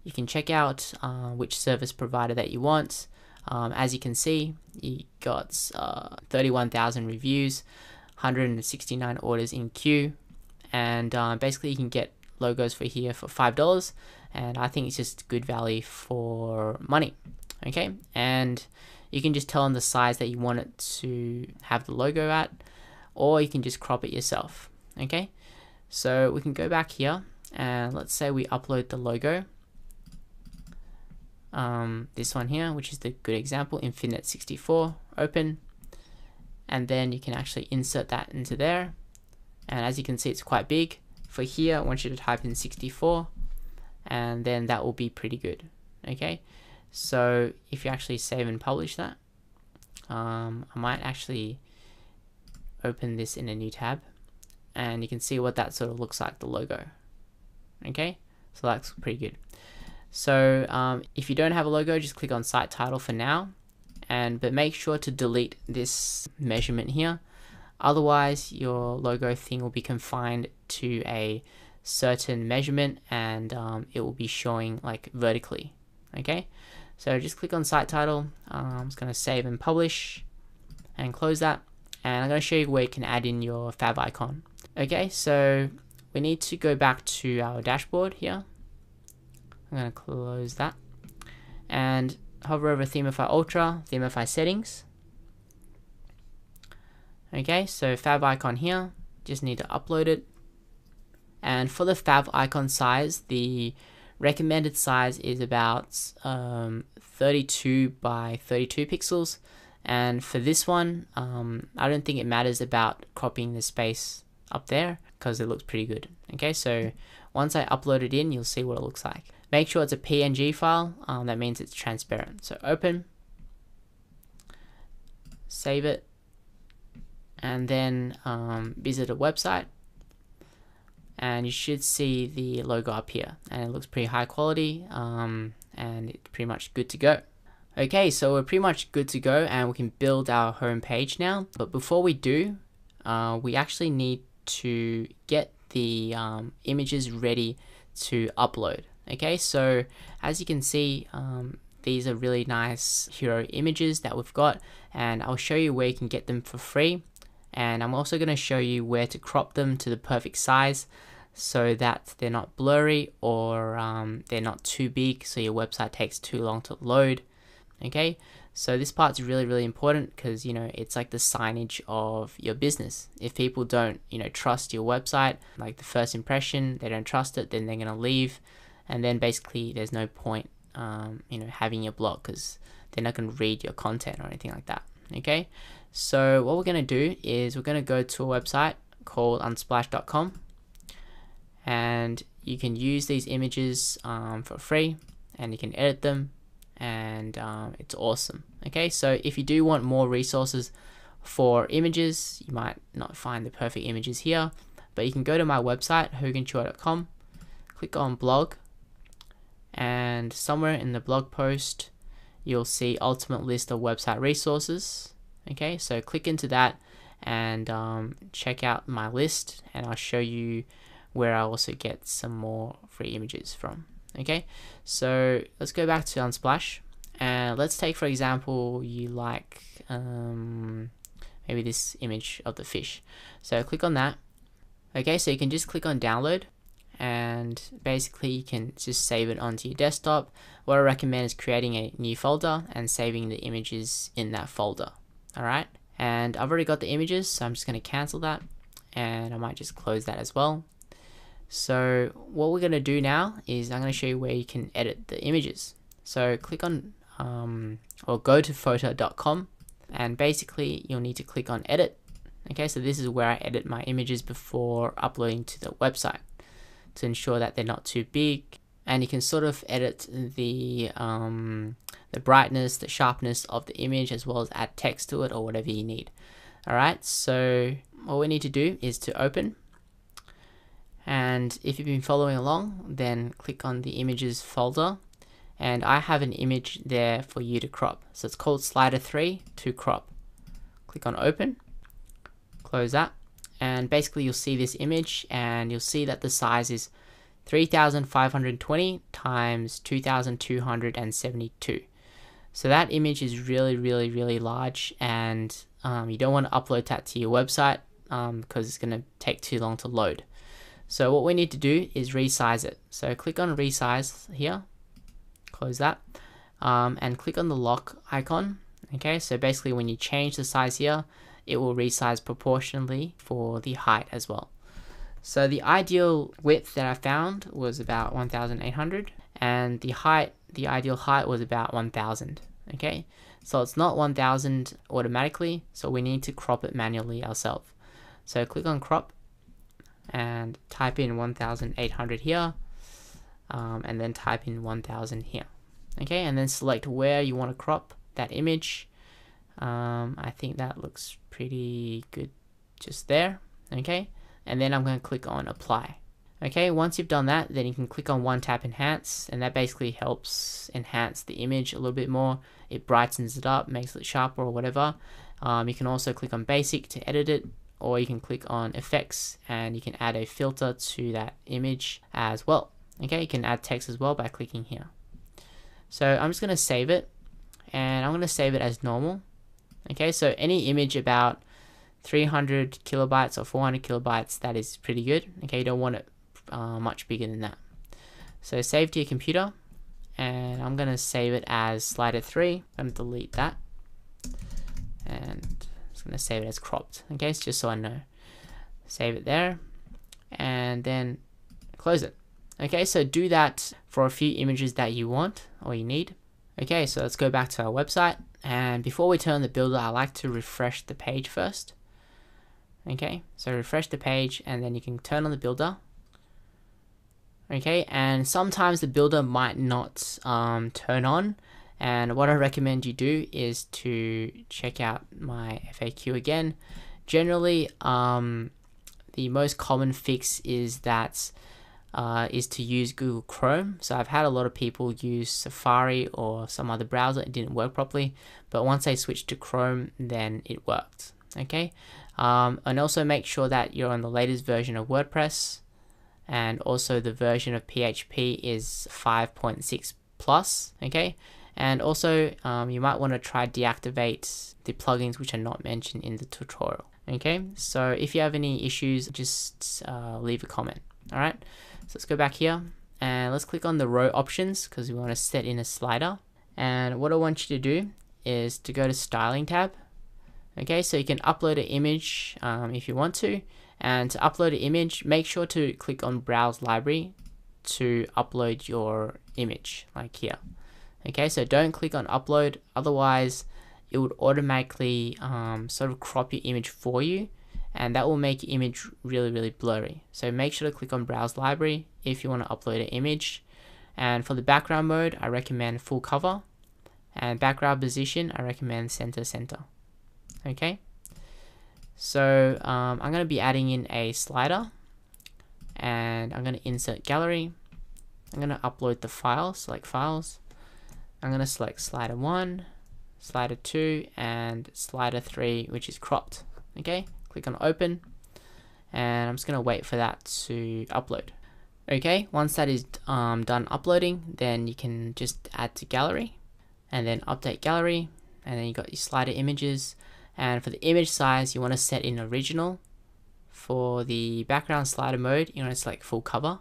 you can check out which service provider that you want. As you can see, you got 31,000 reviews, 169 orders in queue, and basically you can get logos for here for $5, and I think it's just good value for money. Okay, and you can just tell them the size that you want it to have the logo at, or you can just crop it yourself. Okay, so we can go back here, and let's say we upload the logo, this one here, which is the good example, Infinite 64, open, and then you can actually insert that into there. And as you can see, it's quite big. For here, I want you to type in 64, and then that will be pretty good. Okay, so if you actually save and publish that, I might actually open this in a new tab, and you can see what that sort of looks like, the logo. Okay, so that's pretty good. So if you don't have a logo, just click on site title for now, but make sure to delete this measurement here. Otherwise, your logo thing will be confined to a certain measurement, and it will be showing like vertically. Okay, so just click on site title. I'm just going to save and publish and close that, and I'm going to show you where you can add in your fav icon. Okay, so we need to go back to our dashboard here. I'm going to close that and hover over Themify Ultra, Themify settings. Okay, so fav icon here, just need to upload it. And for the fav icon size, the recommended size is about 32 by 32 pixels. And for this one, I don't think it matters about cropping the space up there because it looks pretty good. Okay, so once I upload it in, you'll see what it looks like. Make sure it's a PNG file, that means it's transparent. So open, save it, and then visit a website, and you should see the logo up here, and it looks pretty high quality, and it's pretty much good to go. Okay, so we're pretty much good to go, and we can build our home page now. But before we do, we actually need to get the images ready to upload. Okay, so as you can see, these are really nice hero images that we've got, and I'll show you where you can get them for free. And I'm also going to show you where to crop them to the perfect size so that they're not blurry, or they're not too big so your website takes too long to load. Okay, so this part's really important because, you know, it's like the signage of your business. If people don't, you know, trust your website, like the first impression, they don't trust it, then they're going to leave, and then basically there's no point you know, having your blog because they're not going to read your content or anything like that. Okay, so what we're going to do is we're going to go to a website called unsplash.com, and you can use these images for free, and you can edit them, and it's awesome. Okay, so if you do want more resources for images, you might not find the perfect images here, but you can go to my website hoganchua.com, click on blog, and somewhere in the blog post you'll see ultimate list of website resources. Okay, so click into that and check out my list, and I'll show you where I also get some more free images from. Okay, so let's go back to Unsplash, and let's take, for example, you like maybe this image of the fish. So click on that. Okay, so you can just click on download, and basically you can just save it onto your desktop. What I recommend is creating a new folder and saving the images in that folder. Alright, and I've already got the images, so I'm just going to cancel that, and I might just close that as well. So what we're going to do now is I'm going to show you where you can edit the images. So click on or go to photo.com, and basically you'll need to click on edit. Okay, so this is where I edit my images before uploading to the website to ensure that they're not too big, and you can sort of edit the brightness, the sharpness of the image, as well as add text to it or whatever you need. Alright, so all we need to do is to open, and if you've been following along, then click on the images folder, and I have an image there for you to crop. So it's called slider 3 to crop. Click on open, close that, and basically you'll see this image, and you'll see that the size is 3520 times 2272. So that image is really large, and you don't want to upload that to your website because it's going to take too long to load. So what we need to do is resize it. So click on resize here, close that, and click on the lock icon. Okay, so basically when you change the size here, it will resize proportionally for the height as well. So the ideal width that I found was about 1800, and the ideal height was about 1000. Okay, so it's not 1000 automatically, so we need to crop it manually ourselves. So click on crop and type in 1800 here, and then type in 1000 here. Okay, and then select where you want to crop that image. I think that looks pretty good just there. Okay, and then I'm going to click on apply. Okay, once you've done that, then you can click on one tap enhance, and that basically helps enhance the image a little bit more. It brightens it up, makes it sharper or whatever. You can also click on basic to edit it, or you can click on effects and you can add a filter to that image as well. Okay, you can add text as well by clicking here. So I'm just going to save it, and I'm going to save it as normal. Okay, so any image about 300 kilobytes or 400 kilobytes, that is pretty good. Okay, you don't want it much bigger than that. So save to your computer, and I'm going to save it as slider 3. I'm going to delete that, and I'm just going to save it as cropped. Okay, so just so I know. Save it there, and then close it. Okay, so do that for a few images that you want or you need. Okay, so let's go back to our website, and before we turn on the builder, I like to refresh the page first. Okay, so refresh the page, and then you can turn on the builder. Okay, and sometimes the builder might not turn on, and what I recommend you do is to check out my FAQ again. Generally, the most common fix is that is to use Google Chrome. So I've had a lot of people use Safari or some other browser. It didn't work properly, but once they switched to Chrome, then it worked. Okay, and also make sure that you're on the latest version of WordPress, and also the version of PHP is 5.6 plus. Okay, and also you might want to try deactivate the plugins which are not mentioned in the tutorial. Okay, so if you have any issues, just leave a comment. All right, so let's go back here and let's click on the row options because we want to set in a slider. And what I want you to do is to go to styling tab. Okay, so you can upload an image if you want to, and to upload an image, make sure to click on browse library to upload your image, like here. Okay, so don't click on upload, otherwise it would automatically sort of crop your image for you, and that will make your image really blurry. So make sure to click on browse library if you want to upload an image. And for the background mode, I recommend full cover, and background position, I recommend center. Okay, so I'm going to be adding in a slider, and I'm going to insert gallery. I'm going to upload the file, select files. I'm going to select slider 1, slider 2, and slider 3, which is cropped. Okay, click on open, and I'm just going to wait for that to upload. Okay, once that is done uploading, then you can just add to gallery, and then update gallery, and then you got your slider images. And for the image size, you want to set in original. For the background slider mode, you want to select full cover.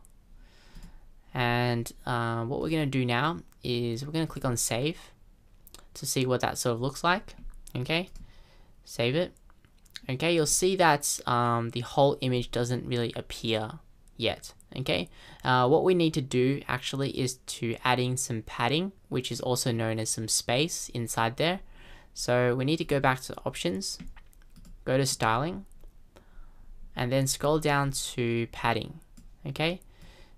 And what we're going to do now is we're going to click on save to see what that sort of looks like. Okay, save it. Okay, you'll see that the whole image doesn't really appear yet. Okay, what we need to do actually is to add in some padding, which is also known as some space inside there. So we need to go back to options, go to styling, and then scroll down to padding. Okay,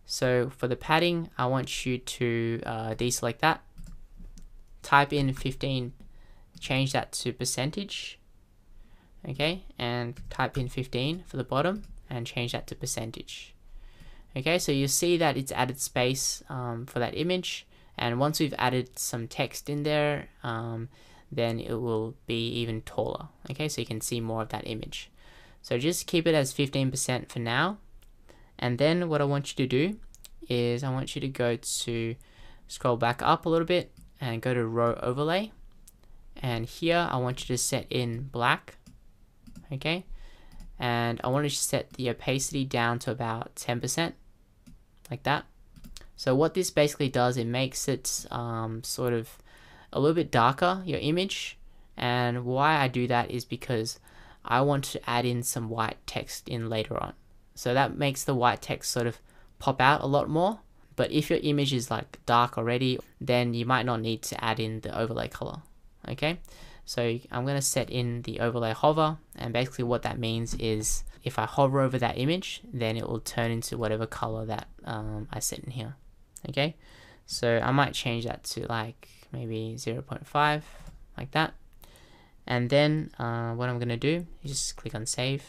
so for the padding, I want you to deselect that, type in 15, change that to percentage. Okay, and type in 15 for the bottom and change that to percentage. Okay, so you see that it's added space for that image, and once we've added some text in there, then it will be even taller. Okay, so you can see more of that image. So just keep it as 15% for now, and then what I want you to do is I want you to go to scroll back up a little bit and go to row overlay, and here I want you to set in black. Okay, and I want to set the opacity down to about 10%, like that. So what this basically does, it makes it sort of a little bit darker, your image. And why I do that is because I want to add in some white text in later on. So that makes the white text sort of pop out a lot more. But if your image is like dark already, then you might not need to add in the overlay color. Okay, so I'm going to set in the overlay hover, and basically what that means is if I hover over that image, then it will turn into whatever color that I set in here. Okay, so I might change that to like maybe 0.5, like that. And then what I'm going to do is just click on save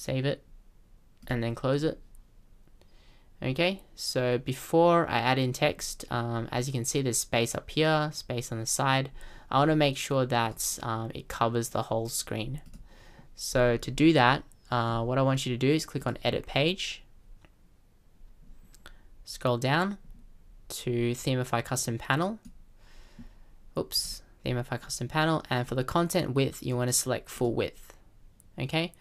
it, and then close it. Okay, so before I add in text, as you can see, there's space up here, space on the side. I want to make sure that it covers the whole screen. So to do that, what I want you to do is click on edit page, scroll down to Themify custom panel. Oops, Themify custom panel, and for the content width, you want to select full width. Okay,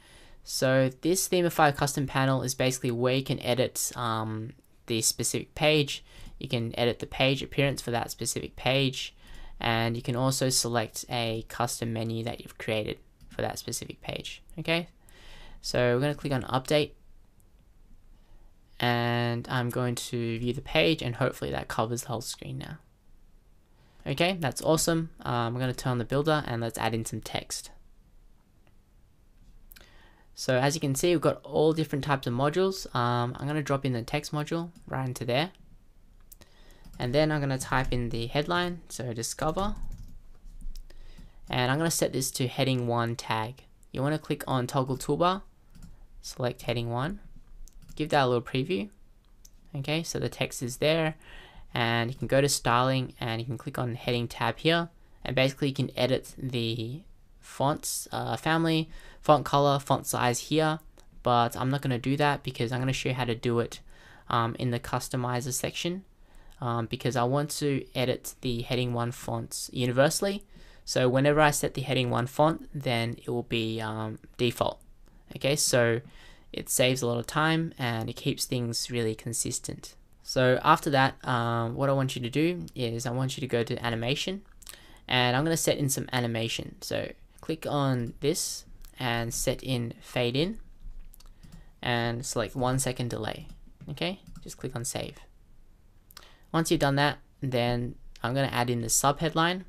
so this Themify custom panel is basically where you can edit the specific page. You can edit the page appearance for that specific page, and you can also select a custom menu that you've created for that specific page. Okay, so we're going to click on update, and I'm going to view the page, and hopefully that covers the whole screen now. Okay, that's awesome. I'm going to turn on the builder and let's add in some text. So as you can see, we've got all different types of modules. I'm going to drop in the text module right into there. And then I'm going to type in the headline, so discover. And I'm going to set this to heading 1 tag. You want to click on toggle toolbar, select heading 1, give that a little preview. Okay, so the text is there, and you can go to styling and you can click on heading tab here, and basically you can edit the fonts family, font color, font size here, but I'm not going to do that because I'm going to show you how to do it in the customizer section, because I want to edit the heading 1 fonts universally. So whenever I set the heading 1 font, then it will be default. Okay, so it saves a lot of time and it keeps things really consistent. So after that, what I want you to do is I want you to go to animation, and I'm going to set in some animation. So click on this and set in fade in and select 1 second delay. Okay, just click on save. Once you've done that, then I'm going to add in the sub headline.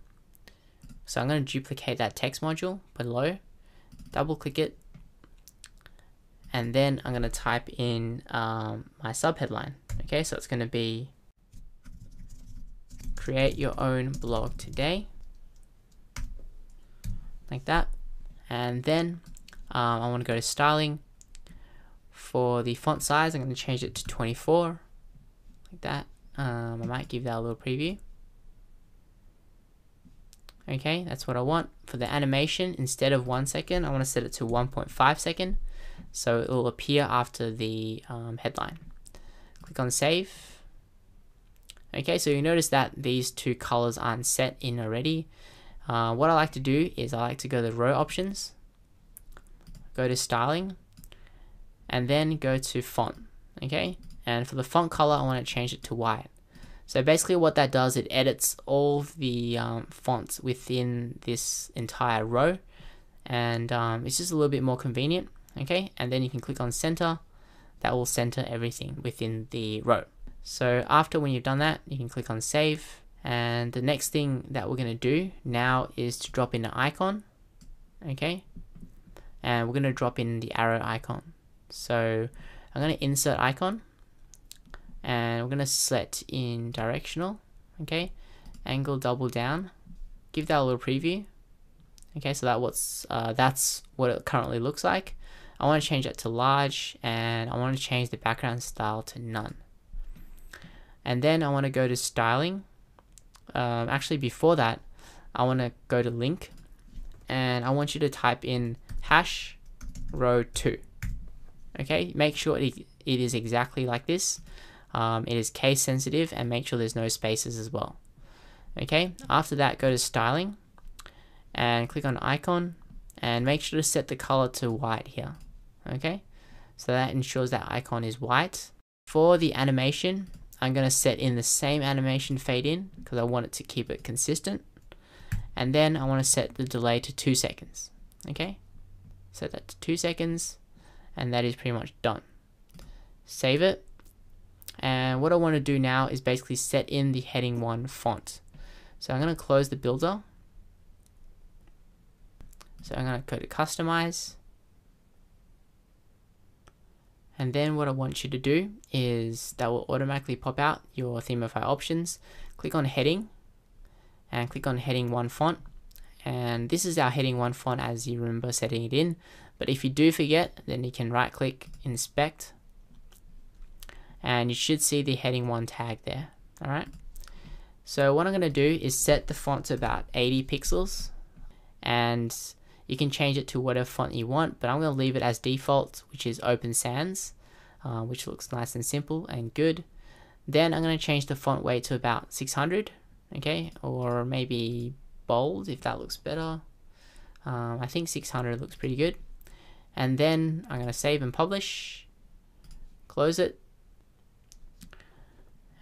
So I'm going to duplicate that text module below, double click it, and then I'm going to type in my sub headline. Okay, so it's going to be create your own blog today, like that. And then I want to go to styling. For the font size, I'm going to change it to 24, like that. I might give that a little preview. Okay, that's what I want. For the animation, instead of 1 second, I want to set it to 1.5 second, so it will appear after the headline. Click on save. Okay, so you notice that these two colors aren't set in already. What I like to do is I like to go to the row options, go to styling, and then go to font. Okay, and for the font color, I want to change it to white. So basically what that does, it edits all the fonts within this entire row, and it's just a little bit more convenient. Okay, and then you can click on center, that will center everything within the row. So after when you've done that, you can click on save. And the next thing that we're going to do now is to drop in an icon. Okay. And we're going to drop in the arrow icon. So I'm going to insert icon. And we're going to set in directional. Okay. Angle double down. Give that a little preview. Okay. So that's what it currently looks like. I want to change that to large. And I want to change the background style to none. And then I want to go to styling. Actually before that, I want to go to link, and I want you to type in hash row 2. Okay, make sure it is exactly like this. It is case sensitive, and make sure there's no spaces as well. Okay, after that, go to styling and click on icon, and make sure to set the color to white here. Okay, so that ensures that icon is white. For the animation, I'm going to set in the same animation fade in because I want it to keep it consistent. And then I want to set the delay to 2 seconds. Okay, set that to 2 seconds, and that is pretty much done. Save it. And what I want to do now is basically set in the heading 1 font. So I'm going to close the builder. So I'm going to go to customize. And then what I want you to do is that will automatically pop out your themify options. Click on heading and click on heading 1 font. And this is our heading 1 font as you remember setting it in. But if you do forget, then you can right click, inspect, and you should see the heading 1 tag there. Alright. So what I'm going to do is set the font to about 80 pixels. And you can change it to whatever font you want, but I'm going to leave it as default, which is Open Sans, which looks nice and simple and good. Then I'm going to change the font weight to about 600, okay, or maybe bold if that looks better. I think 600 looks pretty good. And then I'm going to save and publish, close it.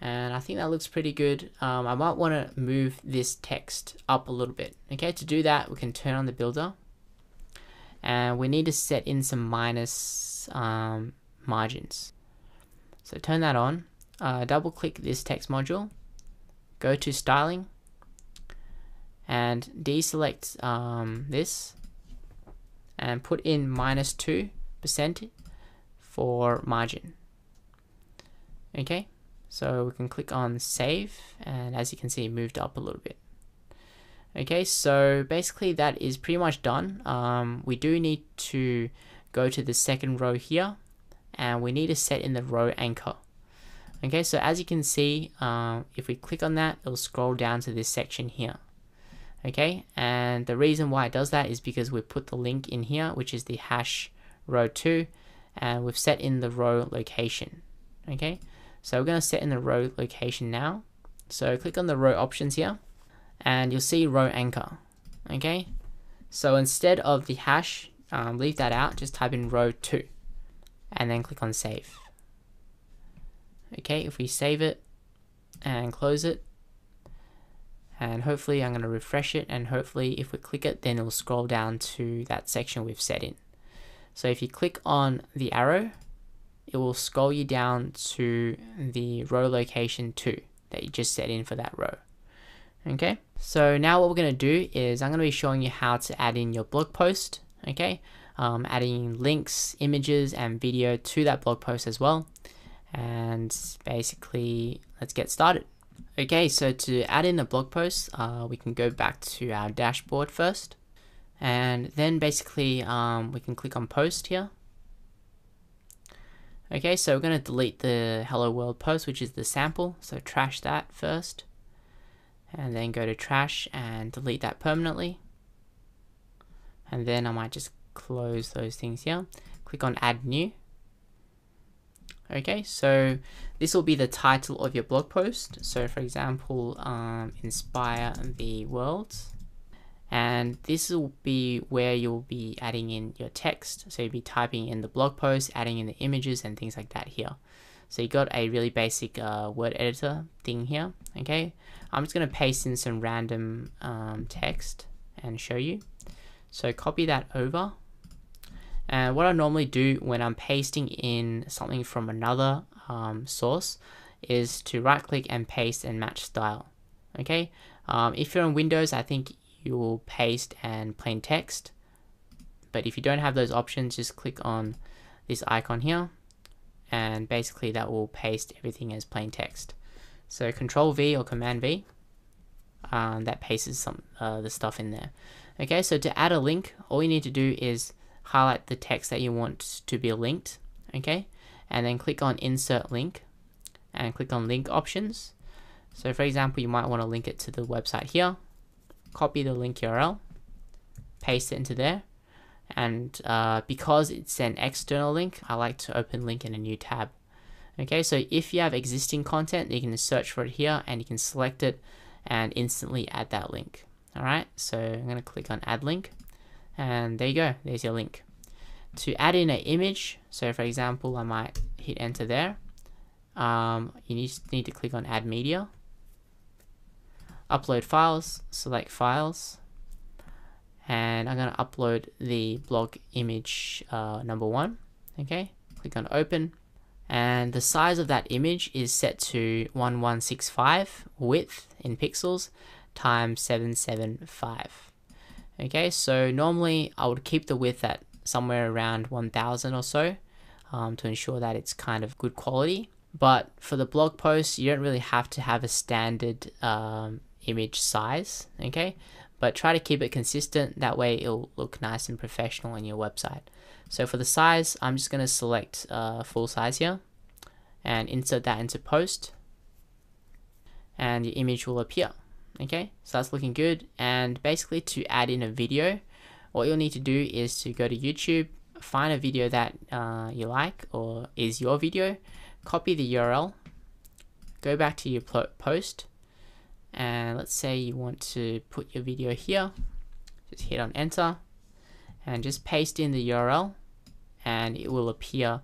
And I think that looks pretty good. I might want to move this text up a little bit. Okay, to do that, we can turn on the builder. And we need to set in some minus margins. So turn that on. Double click this text module. Go to styling. And deselect this. And put in -2% for margin. Okay. So we can click on save, and as you can see, it moved up a little bit. Okay, so basically that is pretty much done. We do need to go to the second row here, and we need to set in the row anchor. Okay, so as you can see, if we click on that, it'll scroll down to this section here. Okay, and the reason why it does that is because we put the link in here, which is the hash row 2, and we've set in the row location. Okay. So we're going to set in the row location now. So click on the row options here, and you'll see row anchor. Okay, so instead of the hash, leave that out, just type in row 2 and then click on save. Okay, if we save it and close it, and hopefully I'm going to refresh it, and hopefully if we click it, then it will scroll down to that section we've set in. So if you click on the arrow, it will scroll you down to the row location 2 that you just set in for that row. Okay, so now what we're going to do is I'm going to be showing you how to add in your blog post. Okay, adding links, images, and video to that blog post as well. And basically, let's get started. Okay, so to add in a blog post, we can go back to our dashboard first, and then basically we can click on post here. Okay, so we're going to delete the hello world post, which is the sample, so trash that first, and then go to trash and delete that permanently. And then I might just close those things here. Click on add new. Okay, so this will be the title of your blog post. So for example, inspire the world. And this will be where you'll be adding in your text. So you'll be typing in the blog post, adding in the images and things like that here. So you got a really basic word editor thing here. Okay, I'm just going to paste in some random text and show you. So copy that over, And what I normally do when I'm pasting in something from another source is to right click and paste and match style. Okay, if you're on Windows, I think you will paste and plain text, but if you don't have those options, just click on this icon here, and basically that will paste everything as plain text. So Control V or Command V, that pastes the stuff in there. Okay, so to add a link, all you need to do is highlight the text that you want to be linked, okay, and then click on Insert Link and click on Link Options. So for example, you might want to link it to the website here. Copy the link URL, paste it into there, and because it's an external link, I like to open link in a new tab. Okay, so if you have existing content, you can search for it here and you can select it and instantly add that link. Alright, so I'm going to click on Add Link, and there you go, there's your link. To add in an image, so for example, I might hit enter there. You need to click on Add Media, Upload Files, select Files, and I'm going to upload the blog image number 1. Okay, click on Open, and the size of that image is set to 1165 width in pixels times 775. Okay, so normally I would keep the width at somewhere around 1000 or so to ensure that it's kind of good quality. But for the blog post, you don't really have to have a standard image size, okay? But try to keep it consistent, that way it'll look nice and professional on your website. So for the size, I'm just going to select full size here and insert that into post, and your image will appear. Okay, so that's looking good. And basically, to add in a video, what you'll need to do is to go to YouTube, find a video that you like or is your video, copy the URL, go back to your post, and let's say you want to put your video here. Just hit on enter and just paste in the URL, and it will appear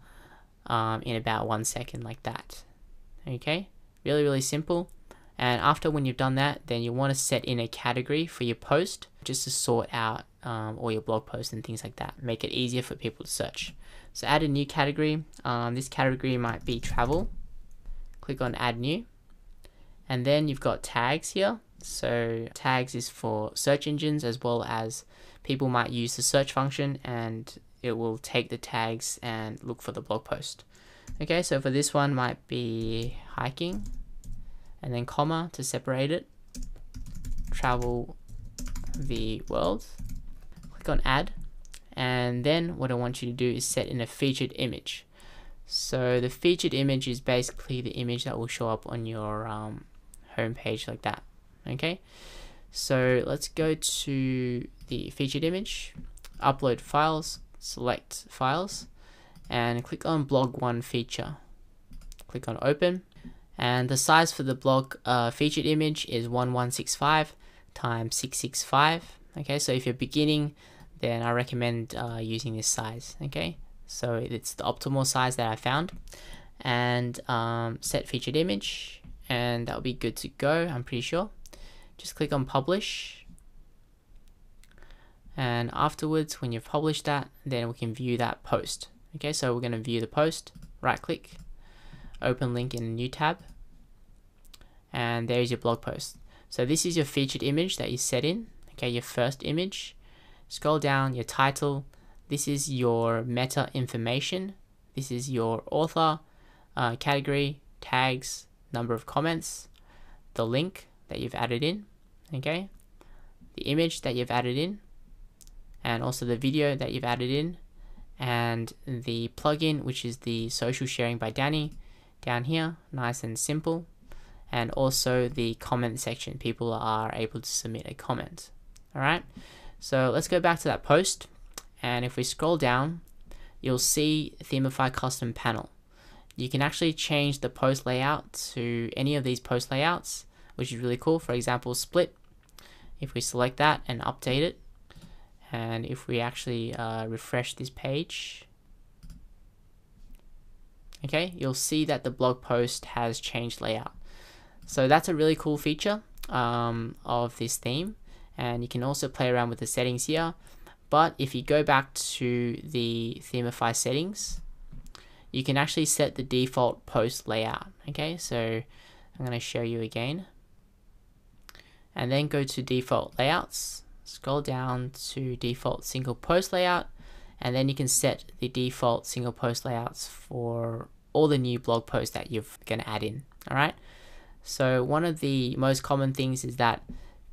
in about 1 second like that. Okay, really simple. And after when you've done that, then you want to set in a category for your post just to sort out all your blog posts and things like that. Make it easier for people to search. So add a new category. This category might be travel. Click on add new. And then you've got tags here. So tags is for search engines, as well as people might use the search function and it will take the tags and look for the blog post. Okay, so for this one might be hiking, and then comma to separate it, travel the world. Click on add, and then what I want you to do is set in a featured image. So the featured image is basically the image that will show up on your home page like that. Okay, so let's go to the featured image, upload files, select files, and click on blog 1 feature. Click on open, and the size for the blog featured image is 1165 times 665. Okay, so if you're beginning, then I recommend using this size. Okay, so it's the optimal size that I found. And set featured image, and that'll be good to go, I'm pretty sure. Just click on publish, and afterwards when you've published that, then we can view that post. Okay, so we're going to view the post, right click, open link in a new tab, and there's your blog post. So this is your featured image that you set in, okay, your first image. Scroll down, your title, this is your meta information, this is your author, category, tags, number of comments, the link that you've added in, okay, the image that you've added in, and also the video that you've added in, and the plugin, which is the social sharing by Danny down here, nice and simple, and also the comment section. People are able to submit a comment. Alright, so let's go back to that post, and if we scroll down, you'll see Themify custom panel. You can actually change the post layout to any of these post layouts, which is really cool. For example, split. If we select that and update it, and if we actually refresh this page, okay, you'll see that the blog post has changed layout. So that's a really cool feature of this theme, and you can also play around with the settings here. But if you go back to the Themify settings, you can actually set the default post layout. Okay, so I'm going to show you again. And then go to default layouts, scroll down to default single post layout, and then you can set the default single post layouts for all the new blog posts that you're going to add in. Alright, so one of the most common things is that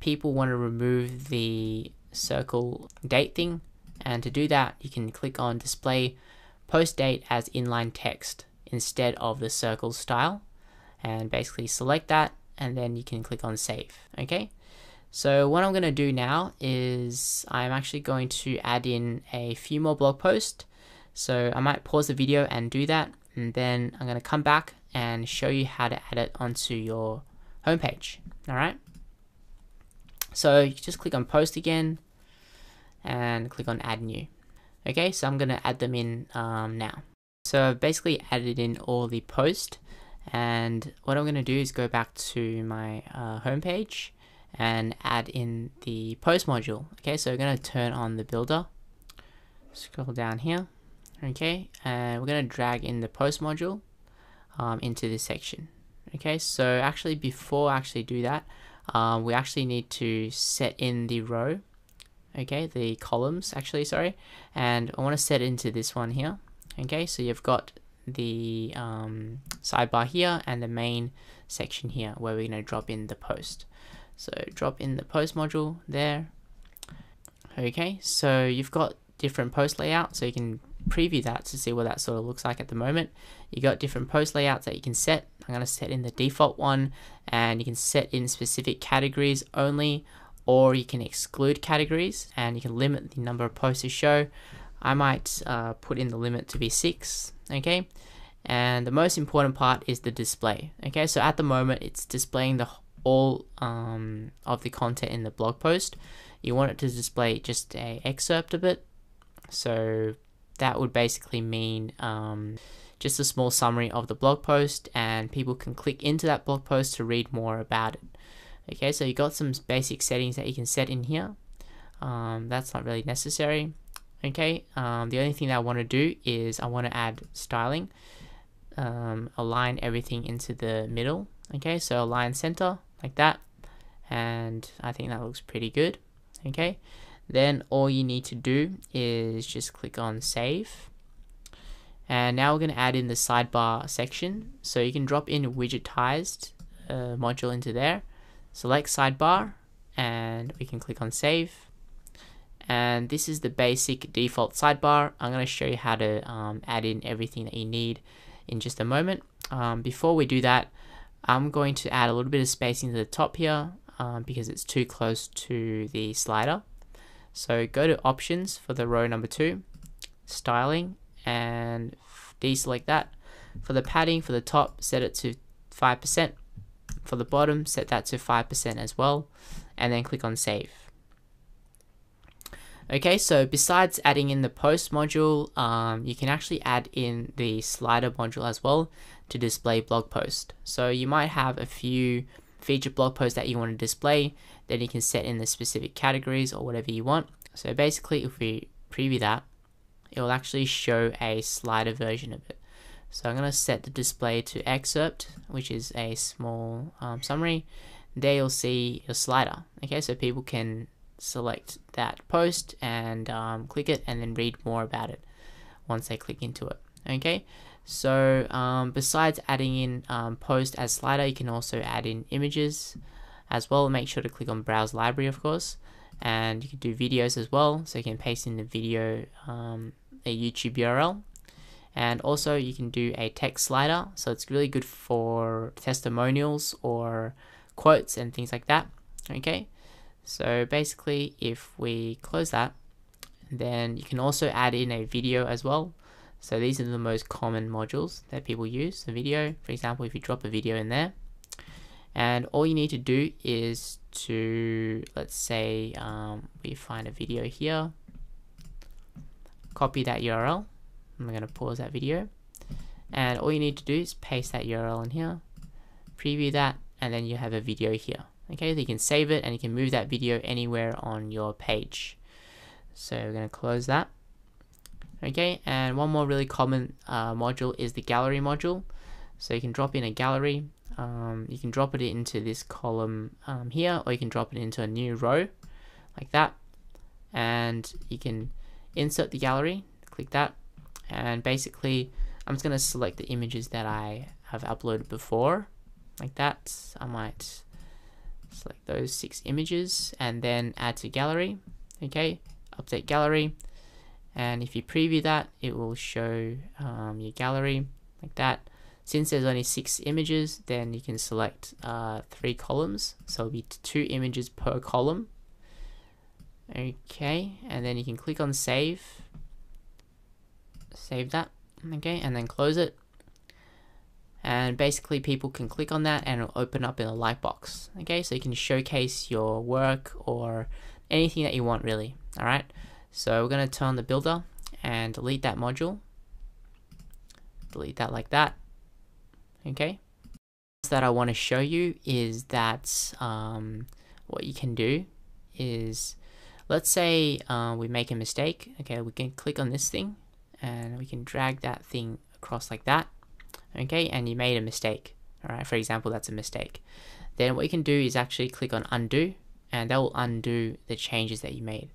people want to remove the circle date thing, and to do that you can click on display post date as inline text instead of the circle style, and basically select that, and then you can click on save. Okay, so what I'm going to do now is I'm actually going to add in a few more blog posts. So I might pause the video and do that, and then I'm going to come back and show you how to add it onto your homepage. Alright, so you just click on post again and click on add new. Okay, so I'm going to add them in now. So I've basically added in all the posts, and what I'm going to do is go back to my homepage and add in the post module. Okay, so we're going to turn on the builder, scroll down here, okay, and we're going to drag in the post module into this section. Okay, so actually before I actually do that, we actually need to set in the row, okay, the columns actually, sorry, and I want to set it into this one here. Okay, so you've got the sidebar here and the main section here where we're going to drop in the post. So drop in the post module there. Okay, so you've got different post layouts, so you can preview that to see what that sort of looks like at the moment. You got different post layouts that you can set. I'm going to set in the default one, and you can set in specific categories only, or you can exclude categories, and you can limit the number of posts to show. I might put in the limit to be 6. Okay, and the most important part is the display. Okay, so at the moment it's displaying the all of the content in the blog post. You want it to display just an excerpt of it, so that would basically mean just a small summary of the blog post, and people can click into that blog post to read more about it. Okay, so you got some basic settings that you can set in here. That's not really necessary. Okay, the only thing that I want to do is I want to add styling, align everything into the middle. Okay, so align center like that, and I think that looks pretty good. Okay, then all you need to do is just click on save, and now we're going to add in the sidebar section. So you can drop in a widgetized module into there, select sidebar, and we can click on save. And this is the basic default sidebar. I'm going to show you how to add in everything that you need in just a moment. Before we do that, I'm going to add a little bit of spacing to the top here because it's too close to the slider. So go to options for the row number 2, styling, and deselect that. For the padding for the top, set it to 5%. For the bottom, set that to 5% as well, and then click on save. Okay, so besides adding in the post module, you can actually add in the slider module as well to display blog post. So you might have a few featured blog posts that you want to display, then you can set in the specific categories or whatever you want. So basically, if we preview that, it will actually show a slider version of it. So I'm going to set the display to excerpt, which is a small summary. There you'll see your slider. Okay, so people can select that post and click it and then read more about it once they click into it. Okay, so besides adding in post as slider, you can also add in images as well. Make sure to click on browse library, of course, and you can do videos as well, so you can paste in the video a YouTube URL, and also you can do a text slider, so it's really good for testimonials or quotes and things like that. Okay, so basically if we close that, then you can also add in a video as well. So these are the most common modules that people use. The video, for example, if you drop a video in there, and all you need to do is to, let's say we find a video here, copy that URL. I'm going to pause that video, and all you need to do is paste that URL in here, preview that, and then you have a video here. Okay, so you can save it and you can move that video anywhere on your page. So we're going to close that. Okay, and one more really common module is the gallery module. So you can drop in a gallery. You can drop it into this column here, or you can drop it into a new row like that. And you can insert the gallery, click that, and basically I'm just going to select the images that I have uploaded before like that. I might select those 6 images and then add to gallery. Okay, update gallery, and if you preview that, it will show your gallery like that. Since there's only 6 images, then you can select 3 columns, so it'll be 2 images per column. Okay, and then you can click on save that. Okay, and then close it, and basically people can click on that and it'll open up in a lightbox. Okay, so you can showcase your work or anything that you want, really. Alright, so we're going to turn on the builder and delete that module, delete that like that. Okay, that I want to show you is that what you can do is, let's say we make a mistake. Okay, we can click on this thing and we can drag that thing across like that. Okay, and you made a mistake. Alright, for example, that's a mistake. Then what you can do is actually click on undo, and that will undo the changes that you made.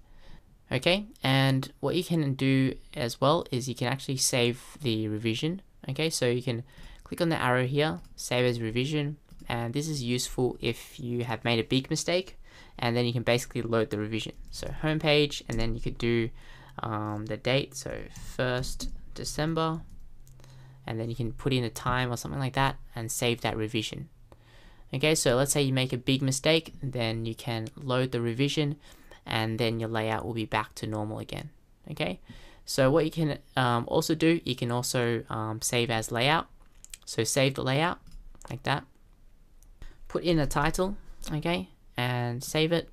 Okay, and what you can do as well is you can actually save the revision. Okay, so you can click on the arrow here, save as revision, and this is useful if you have made a big mistake, and then you can basically load the revision. So homepage, and then you could do the date, so 1st December, and then you can put in a time or something like that and save that revision. Okay, so let's say you make a big mistake, then you can load the revision, and then your layout will be back to normal again. Okay, so what you can also do, you can also save as layout. So save the layout like that, put in a title, okay, and save it.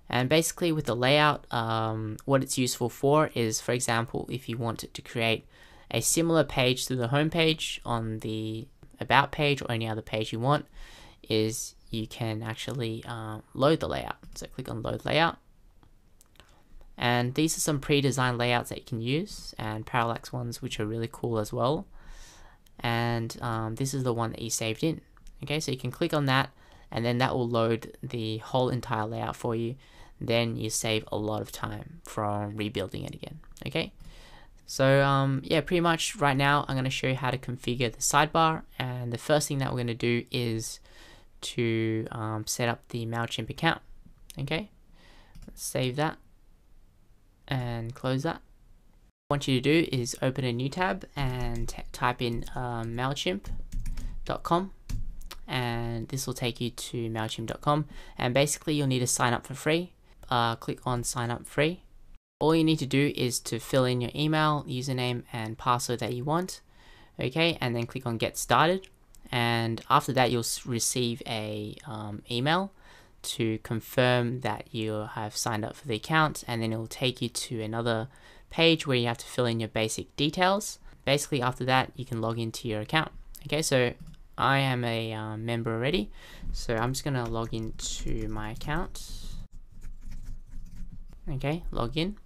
And basically with the layout, what it's useful for is, for example, if you wanted to create a similar page to the home page on the about page or any other page you want, is you can actually load the layout. So click on load layout, and these are some pre-designed layouts that you can use, and parallax ones which are really cool as well. And this is the one that you saved in. Okay, so you can click on that, and then that will load the whole entire layout for you. Then you save a lot of time from rebuilding it again. Okay, so yeah, pretty much right now I'm going to show you how to configure the sidebar, and the first thing that we're going to do is to set up the MailChimp account. Okay, let's save that and close that. What I want you to do is open a new tab and type in MailChimp.com, and this will take you to MailChimp.com, and basically you'll need to sign up for free. Click on sign up free. All you need to do is to fill in your email, username and password that you want. Okay, and then click on get started, and after that you'll receive a email to confirm that you have signed up for the account, and then it will take you to another page where you have to fill in your basic details. Basically after that you can log into your account. Okay, so I am a member already, so I'm just gonna log into my account. Okay, log in,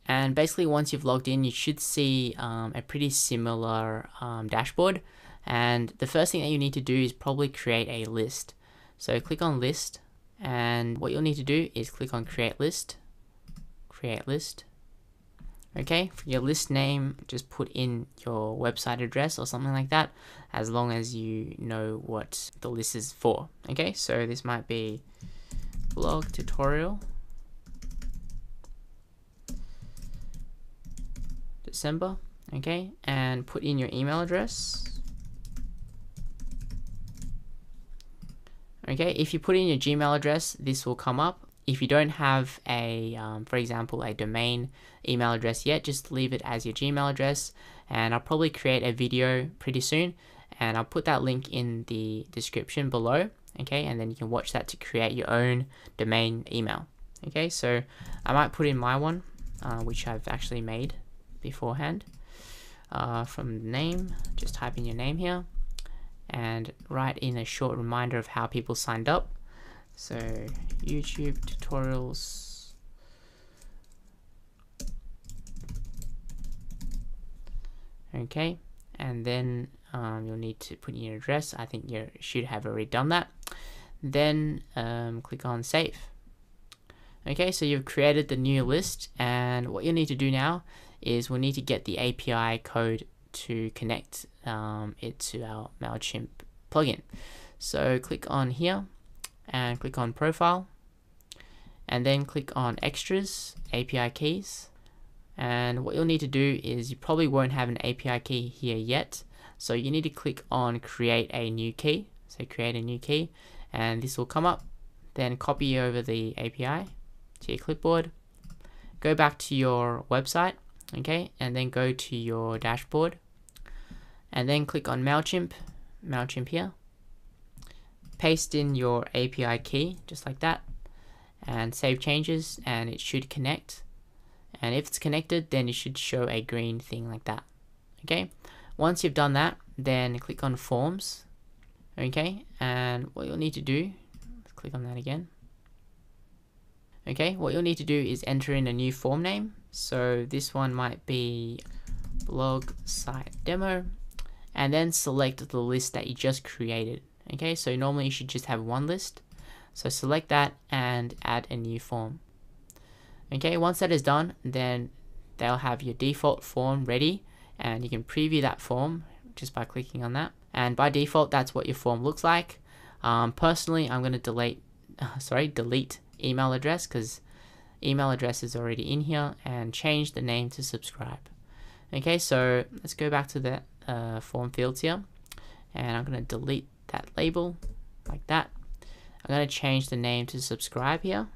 and basically once you've logged in you should see a pretty similar dashboard, and the first thing that you need to do is probably create a list. So click on list, and what you'll need to do is click on create list. Okay, for your list name, just put in your website address or something like that, as long as you know what the list is for. Okay, so this might be blog tutorial December. Okay, and put in your email address. Okay, if you put in your Gmail address, this will come up. If you don't have a, for example, a domain email address yet, just leave it as your Gmail address, and I'll probably create a video pretty soon, and I'll put that link in the description below. Okay, and then you can watch that to create your own domain email. Okay, so I might put in my one, which I've actually made beforehand. From the name, just type in your name here, and write in a short reminder of how people signed up. So YouTube tutorials Okay, and then you'll need to put in your address. I think you should have already done that. Then click on save. Okay, so you've created the new list, and what you need to do now is we'll need to get the API code to connect it to our MailChimp plugin. So click on here and click on profile, and then click on extras, API keys. And what you'll need to do is you probably won't have an API key here yet, so you need to click on create a new key. So create a new key, and this will come up. Then copy over the API to your clipboard, go back to your website, okay, and then go to your dashboard, and then click on MailChimp here, paste in your API key just like that, and save changes, and it should connect. And if it's connected, then it should show a green thing like that. Okay, once you've done that, then click on forms. Okay, and what you'll need to do, let's click on that again. Okay, what you'll need to do is enter in a new form name. So this one might be blog site demo, and then select the list that you just created. Okay, so normally you should just have one list. So select that and add a new form. Okay, once that is done, then they'll have your default form ready, and you can preview that form just by clicking on that. And by default, that's what your form looks like. Personally, I'm going to delete email address, because email address is already in here, and change the name to subscribe. Okay, so let's go back to the form fields here, and I'm going to delete that label like that. I'm going to change the name to subscribe here.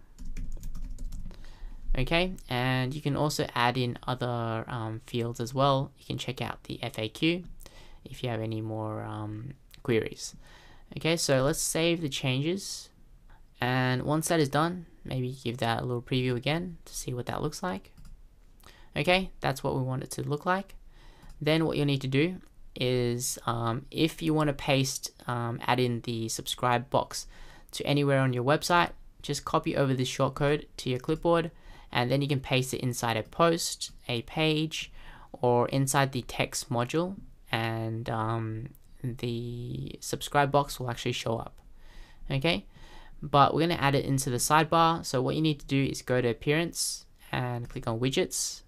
Okay, and you can also add in other fields as well. You can check out the FAQ if you have any more queries. Okay, so let's save the changes, and once that is done, maybe give that a little preview again to see what that looks like. Okay, that's what we want it to look like. Then what you'll need to do is if you want to paste, add in the subscribe box to anywhere on your website, just copy over this shortcode to your clipboard, and then you can paste it inside a post, a page, or inside the text module, and the subscribe box will actually show up. Okay, but we're going to add it into the sidebar. So what you need to do is go to appearance and click on widgets,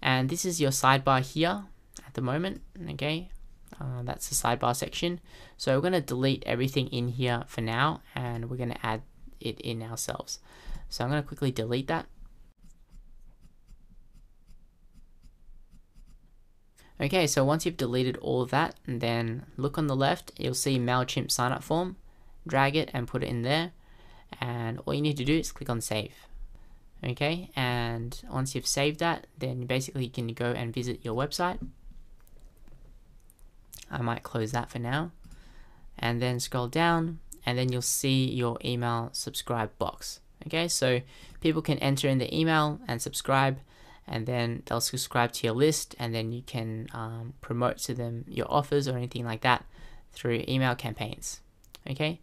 and this is your sidebar here at the moment. Okay, that's the sidebar section. So we're going to delete everything in here for now, and we're going to add it in ourselves. So I'm going to quickly delete that. Okay, so once you've deleted all of that, and then look on the left, you'll see MailChimp sign up form. Drag it and put it in there, and all you need to do is click on save. Okay, and once you've saved that, then basically you can go and visit your website. I might close that for now, and then scroll down, and then you'll see your email subscribe box. Okay, so people can enter in the email and subscribe, and then they'll subscribe to your list, and then you can promote to them your offers or anything like that through email campaigns. Okay,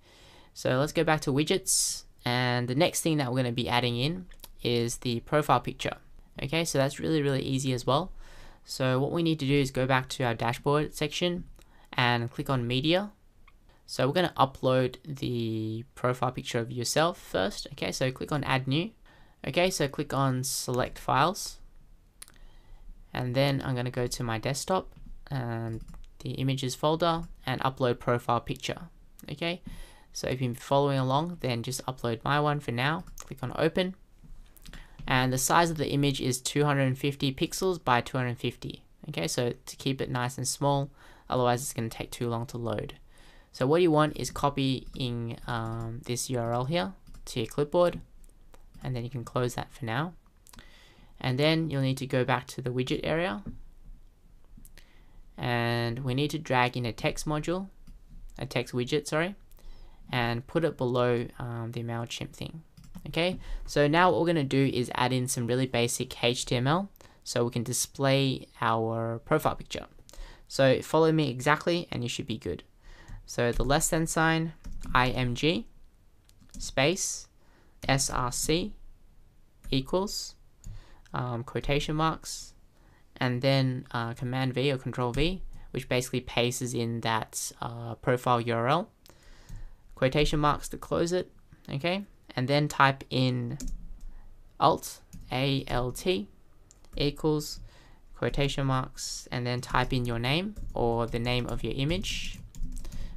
so let's go back to widgets, and the next thing that we're going to be adding in is the profile picture. Okay, so that's really easy as well. So what we need to do is go back to our dashboard section and click on media. So we're going to upload the profile picture of yourself first. Okay, so click on add new. Okay, so click on select files, and then I'm going to go to my desktop and the images folder and upload profile picture. Okay, so if you've been following along, then just upload my one for now. Click on open, and the size of the image is 250 pixels by 250. Okay, so to keep it nice and small, otherwise it's going to take too long to load. So what you want is copying this URL here to your clipboard, and then you can close that for now. And then you'll need to go back to the widget area, and we need to drag in a text module, a text widget, sorry, and put it below the MailChimp thing. Okay, so now what we're going to do is add in some really basic HTML so we can display our profile picture. So follow me exactly and you should be good. So the less than sign, img, space, src, equals, quotation marks, and then Command V or Control V, which basically pastes in that profile URL, quotation marks to close it, okay, and then type in Alt, A-L-T, equals, quotation marks, and then type in your name or the name of your image.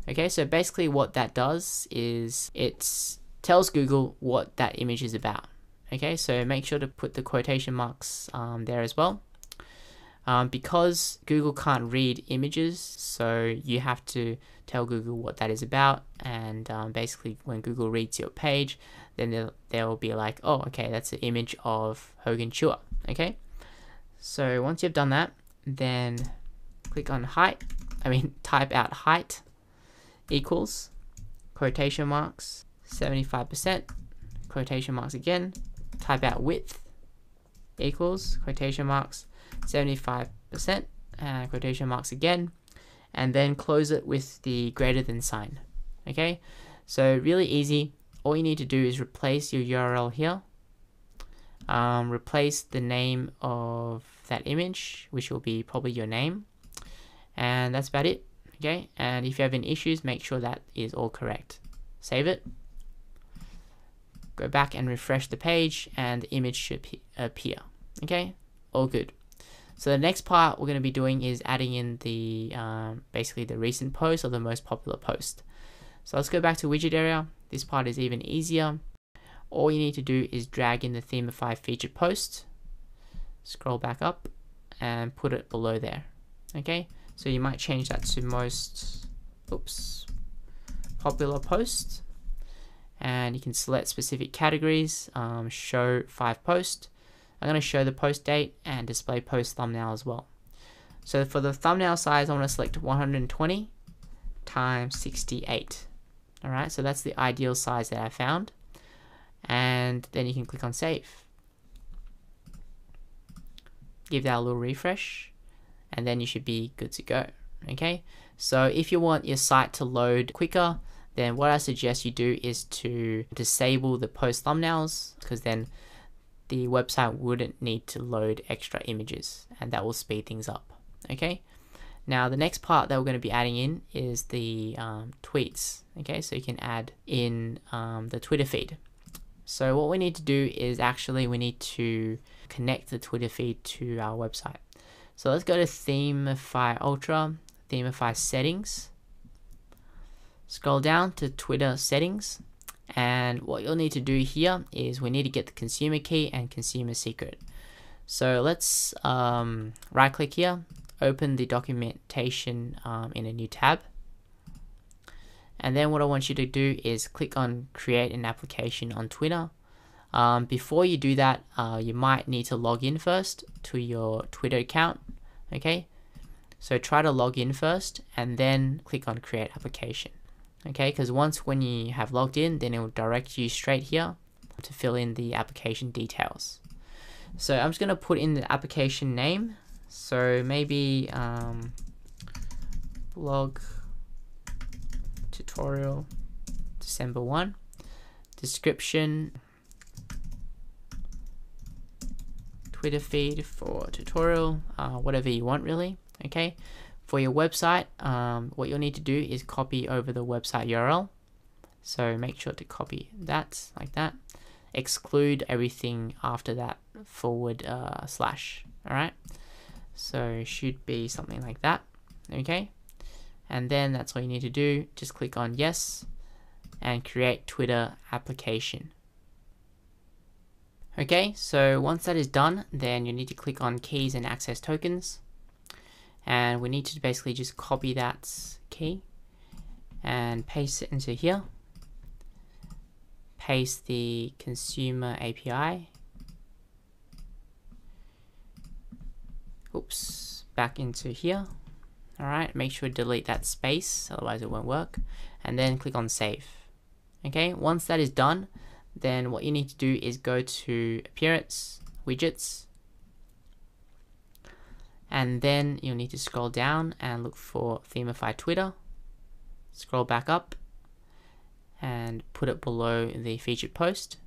Okay, so basically what that does is it tells Google what that image is about. Okay, so make sure to put the quotation marks there as well. Because Google can't read images, so you have to tell Google what that is about, and basically when Google reads your page, then they'll be like, oh, okay, that's an image of Hogan Chua. Okay, so once you've done that, then click on type out height equals, quotation marks, 75%, quotation marks again, type out width equals, quotation marks, 75%, quotation marks again, and then close it with the greater than sign. Okay, so really easy. All you need to do is replace your URL here, replace the name of that image, which will be probably your name, and that's about it. Okay, and if you have any issues, make sure that is all correct. Save it, go back and refresh the page, and the image should appear. Okay, all good. So the next part we're going to be doing is adding in the basically the recent post or the most popular post. So let's go back to widget area. This part is even easier. All you need to do is drag in the Themify featured post, scroll back up, and put it below there. Okay, so you might change that to most popular post, and you can select specific categories, show 5 posts. I'm going to show the post date and display post thumbnail as well. So for the thumbnail size, I want to select 120 times 68. Alright, so that's the ideal size that I found. And then you can click on save. Give that a little refresh, and then you should be good to go. Okay, so if you want your site to load quicker, then what I suggest you do is to disable the post thumbnails, because then the website wouldn't need to load extra images, and that will speed things up. Okay, now the next part that we're going to be adding in is the tweets. Okay, so you can add in the Twitter feed. So what we need to do is actually we need to connect the Twitter feed to our website. So let's go to Themify Ultra, Themify settings, scroll down to Twitter settings, and what you'll need to do here is we need to get the consumer key and consumer secret. So let's right click here, open the documentation in a new tab, and then what I want you to do is click on create an application on Twitter. Before you do that, you might need to log in first to your Twitter account. Okay, so try to log in first and then click on create application. Okay, because when you have logged in, then it will direct you straight here to fill in the application details. So I'm just going to put in the application name, so maybe blog tutorial December 1, description Twitter feed for tutorial, whatever you want really. Okay, for your website, what you'll need to do is copy over the website URL. So make sure to copy that like that. Exclude everything after that forward slash. Alright, so it should be something like that. Okay, and then that's all you need to do. Just click on yes and create Twitter application. Okay, so once that is done, then you need to click on keys and access tokens, and we need to basically just copy that key and paste it into here. Paste the consumer API. Back into here. Alright, make sure to delete that space, otherwise it won't work. And then click on save. Okay, once that is done, then what you need to do is go to appearance, widgets, and then you'll need to scroll down and look for Themify Twitter. Scroll back up and put it below the featured post.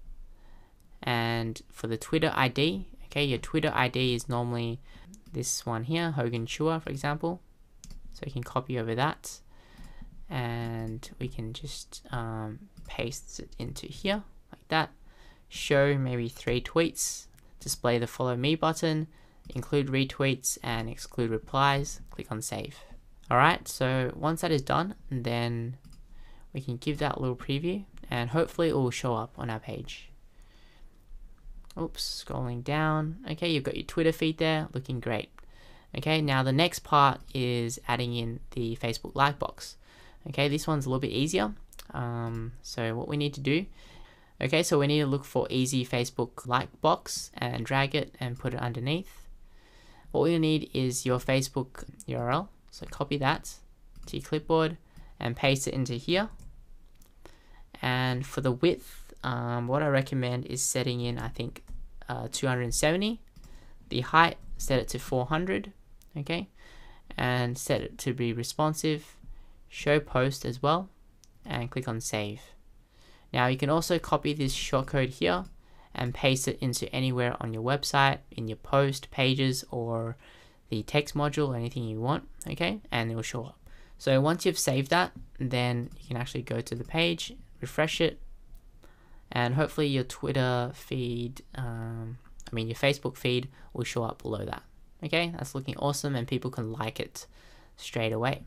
And for the Twitter ID, okay, your Twitter ID is normally this one here, Hogan Chua, for example. So you can copy over that, and we can just paste it into here like that. Show maybe 3 tweets, display the follow me button, include retweets and exclude replies. Click on save. Alright, so once that is done, then we can give that a little preview and hopefully it will show up on our page. Oops, scrolling down. Okay, you've got your Twitter feed there, looking great. Okay, now the next part is adding in the Facebook like box. Okay, this one's a little bit easier. So what we need to do, okay, so we need to look for easy Facebook like box and drag it and put it underneath. What we need is your Facebook URL. So copy that to your clipboard and paste it into here. And for the width, what I recommend is setting in, I think, 270. The height, set it to 400. Okay, and set it to be responsive. Show post as well, and click on save. Now you can also copy this shortcode here and paste it into anywhere on your website, in your post pages or the text module, or anything you want. Okay, and it will show up. So once you've saved that, then you can actually go to the page, refresh it, and hopefully your Twitter feed, your Facebook feed will show up below that. Okay, that's looking awesome and people can like it straight away.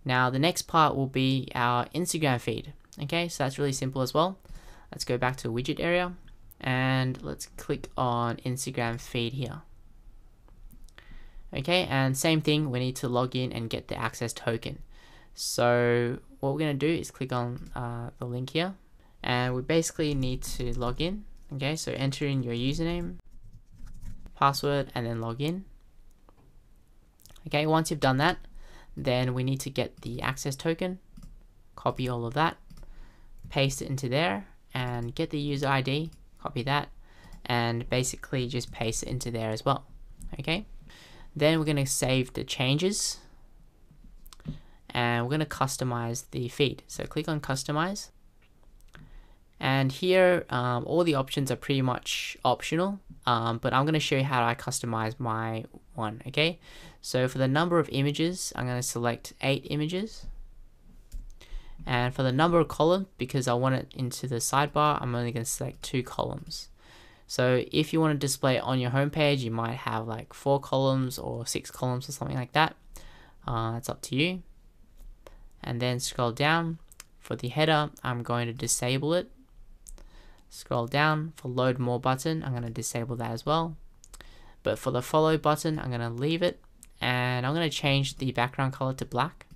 Now the next part will be our Instagram feed. Okay, so that's really simple as well. Let's go back to the widget area and let's click on Instagram feed here. Okay, and same thing, we need to log in and get the access token. So what we're going to do is click on the link here, and we basically need to log in. Okay, so enter in your username, password, and then log in. Okay, once you've done that, then we need to get the access token, copy all of that, paste it into there, and get the user ID, copy that, and basically just paste it into there as well. Okay, then we're going to save the changes and we're going to customize the feed. So click on customize, and here all the options are pretty much optional, but I'm going to show you how I customize my one. Okay, so for the number of images, I'm going to select 8 images, and for the number of columns, because I want it into the sidebar, I'm only going to select 2 columns. So if you want to display it on your homepage, you might have like 4 columns or 6 columns or something like that. It's up to you. And then scroll down. For the header, I'm going to disable it. Scroll down. For load more button, I'm going to disable that as well. But for the follow button, I'm going to leave it. And I'm going to change the background color to black,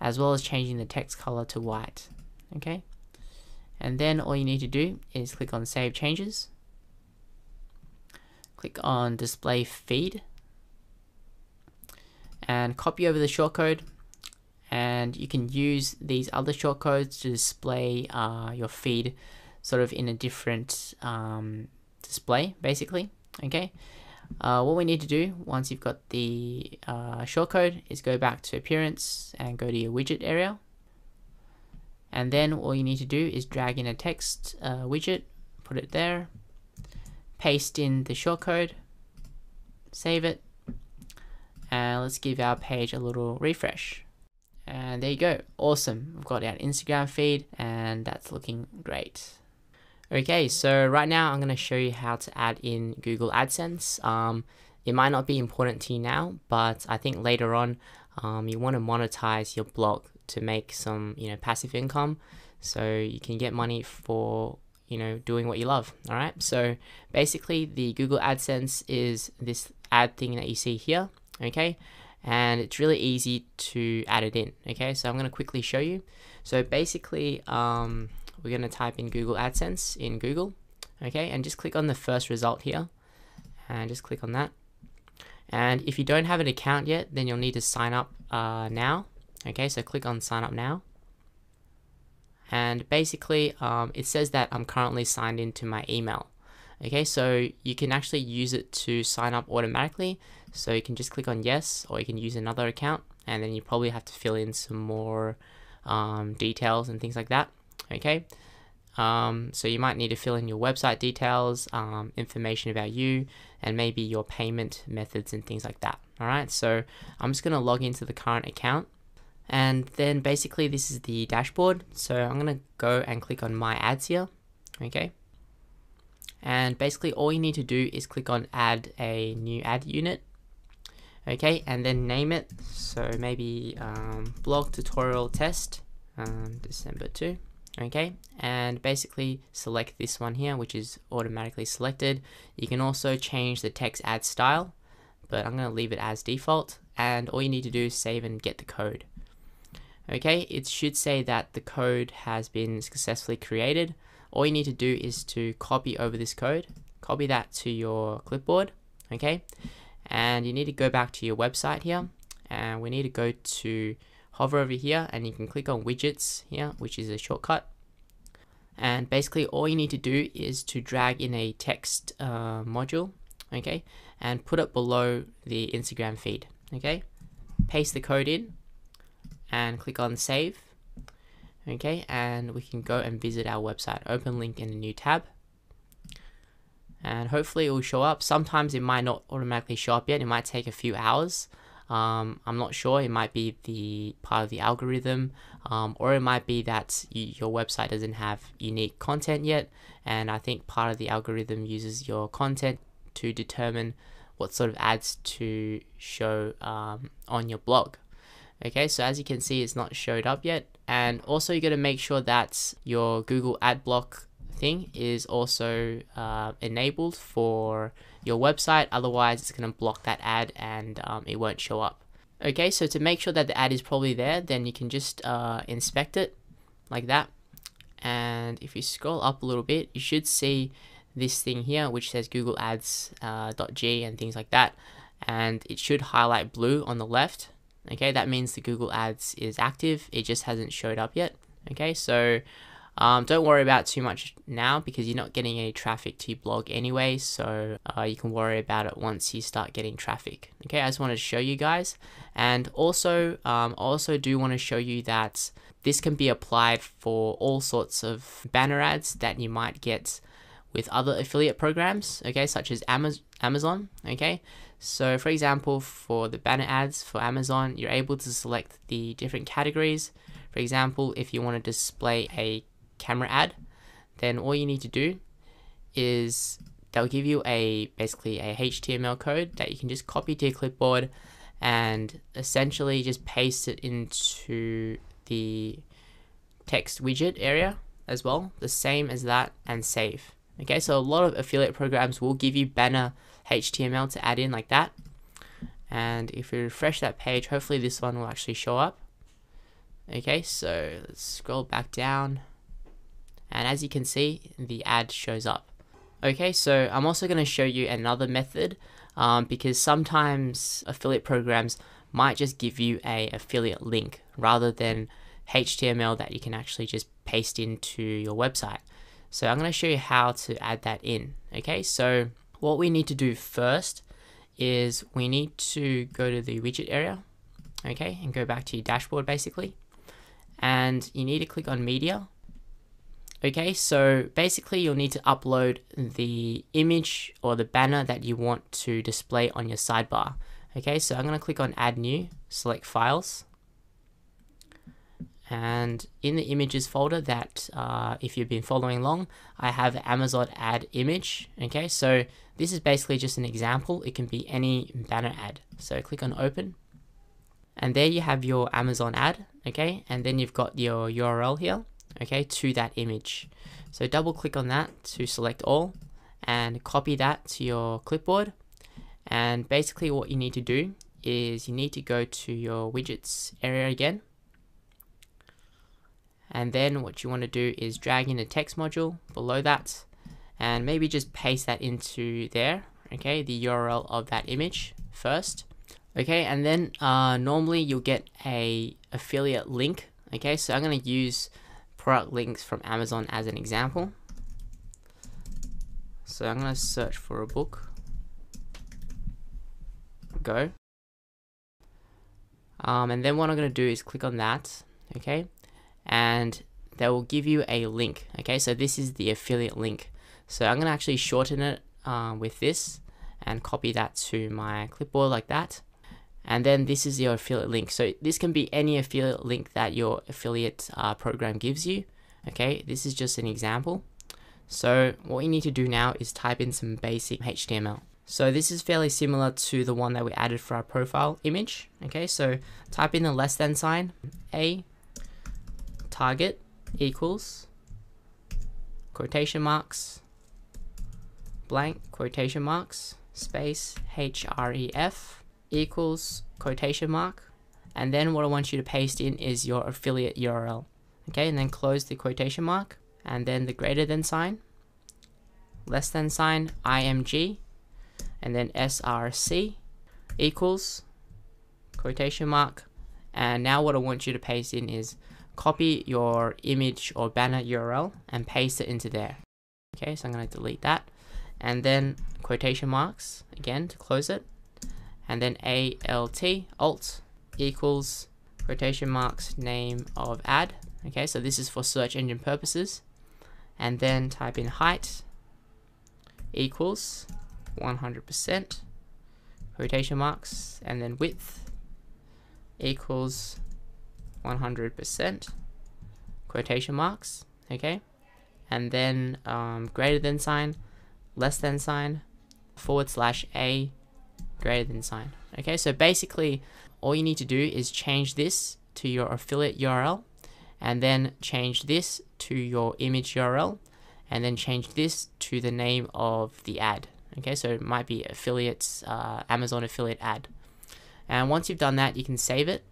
as well as changing the text color to white. Okay. And then all you need to do is click on Save Changes. Click on Display Feed and copy over the shortcode, and you can use these other shortcodes to display your feed sort of in a different display basically. Okay, what we need to do once you've got the shortcode is go back to Appearance and go to your widget area, and then all you need to do is drag in a text widget, put it there, paste in the shortcode, save it, and let's give our page a little refresh. And there you go, awesome. We've got our Instagram feed and that's looking great. Okay, so right now I'm going to show you how to add in Google AdSense. It might not be important to you now, but I think later on you want to monetize your blog to make some passive income, so you can get money for doing what you love. All right, so basically the Google AdSense is this ad thing that you see here. Okay, and it's really easy to add it in. Okay, so I'm going to quickly show you. So basically we're going to type in Google AdSense in Google. Okay, and just click on the first result here and just click on that. And if you don't have an account yet, then you'll need to sign up now. Okay, so click on sign up now. And basically it says that I'm currently signed into my email. Okay, so you can actually use it to sign up automatically. So you can just click on yes, or you can use another account, and then you probably have to fill in some more details and things like that. Okay, So you might need to fill in your website details, information about you, and maybe your payment methods and things like that. Alright, so I'm just going to log into the current account, and then basically this is the dashboard. So I'm going to go and click on my ads here. Okay, and basically all you need to do is click on add a new ad unit. Okay, and then name it. So maybe blog tutorial test December 2. Okay, and basically select this one here, which is automatically selected. You can also change the text ad style, but I'm going to leave it as default, and all you need to do is save and get the code. Okay, it should say that the code has been successfully created. All you need to do is to copy over this code, copy that to your clipboard. Okay, and you need to go back to your website here, and we need to go to hover over here, and you can click on widgets here, which is a shortcut. And basically all you need to do is to drag in a text module, okay, and put it below the Instagram feed. Okay, paste the code in and click on save. Okay, and we can go and visit our website. Open link in a new tab, and hopefully it will show up. Sometimes it might not automatically show up yet. It might take a few hours. I'm not sure. It might be the part of the algorithm, or it might be that your website doesn't have unique content yet, and I think part of the algorithm uses your content to determine what sort of ads to show on your blog. Okay, so as you can see, it's not showed up yet, and also you got to make sure that your Google ad block thing is also enabled for your website. Otherwise it's going to block that ad and it won't show up. Okay, so to make sure that the ad is probably there, then you can just inspect it like that, and if you scroll up a little bit, you should see this thing here which says Google Ads .g and things like that, and it should highlight blue on the left. Okay, that means the Google Ads is active. It just hasn't showed up yet. Okay, so don't worry about too much now because you're not getting any traffic to your blog anyway, so you can worry about it once you start getting traffic. Okay, I just wanted to show you guys, and also do want to show you that this can be applied for all sorts of banner ads that you might get with other affiliate programs, okay, such as Amazon. Okay, so for example, for the banner ads for Amazon, you're able to select the different categories. For example, if you want to display a camera ad, then all you need to do is they'll give you basically a HTML code that you can just copy to your clipboard and essentially just paste it into the text widget area as well, the same as that, and save. Okay, so a lot of affiliate programs will give you banner HTML to add in like that, and if we refresh that page, hopefully this one will actually show up. Okay, so let's scroll back down, and as you can see, the ad shows up. Okay, so I'm also going to show you another method because sometimes affiliate programs might just give you a affiliate link rather than HTML that you can actually just paste into your website. So I'm going to show you how to add that in. Okay, so what we need to do first is we need to go to the widget area, okay, and go back to your dashboard basically, and you need to click on media. Okay, so basically you'll need to upload the image or the banner that you want to display on your sidebar. Okay, so I'm going to click on add new, select files, and in the images folder that if you've been following along, I have Amazon ad image. Okay, so this is basically just an example. It can be any banner ad. So click on open, and there you have your Amazon ad. Okay, and then you've got your URL here, okay, to that image. So double click on that to select all and copy that to your clipboard, and basically what you need to do is you need to go to your widgets area again, and then what you want to do is drag in a text module below that and maybe just paste that into there, okay, the URL of that image first. Okay, and then normally you'll get a affiliate link. Okay, so I'm going to use product links from Amazon as an example. So I'm going to search for a book. Go. And then what I'm going to do is click on that. Okay, and they will give you a link. Okay, so this is the affiliate link. So I'm going to actually shorten it with this and copy that to my clipboard like that. And then this is your affiliate link. So this can be any affiliate link that your affiliate program gives you. Okay, this is just an example. So what you need to do now is type in some basic HTML. So this is fairly similar to the one that we added for our profile image. Okay, so type in the less than sign, a target equals quotation marks, blank quotation marks, space href equals quotation mark, and then what I want you to paste in is your affiliate URL. Okay, and then close the quotation mark, and then the greater than sign, less than sign, img, and then src equals quotation mark. And now what I want you to paste in is copy your image or banner URL and paste it into there. Okay, so I'm going to delete that, and then quotation marks again to close it, and then alt equals quotation marks name of ad. Okay, so this is for search engine purposes, and then type in height equals 100% quotation marks, and then width equals 100% quotation marks. Okay, and then greater than sign, less than sign, /a greater than sign. Okay, so basically all you need to do is change this to your affiliate URL, and then change this to your image URL, and then change this to the name of the ad. Okay, so it might be affiliates, Amazon affiliate ad. And once you've done that, you can save it.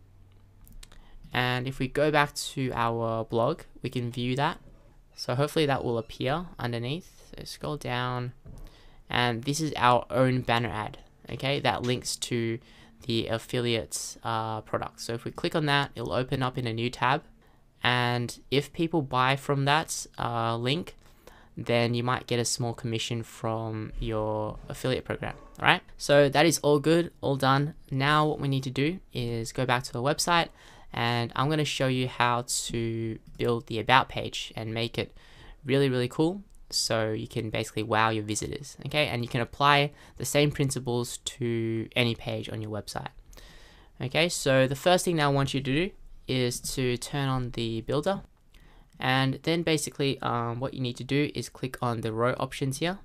And if we go back to our blog, we can view that. So hopefully that will appear underneath. So scroll down, and this is our own banner ad. Okay, that links to the affiliates product. So if we click on that, it'll open up in a new tab. And if people buy from that link, then you might get a small commission from your affiliate program. All right, so that is all good, all done. Now what we need to do is go back to the website, and I'm going to show you how to build the about page and make it really, really cool, so you can basically wow your visitors. Okay, and you can apply the same principles to any page on your website. Okay, so the first thing that I want you to do is to turn on the builder. And then basically what you need to do is click on the row options here,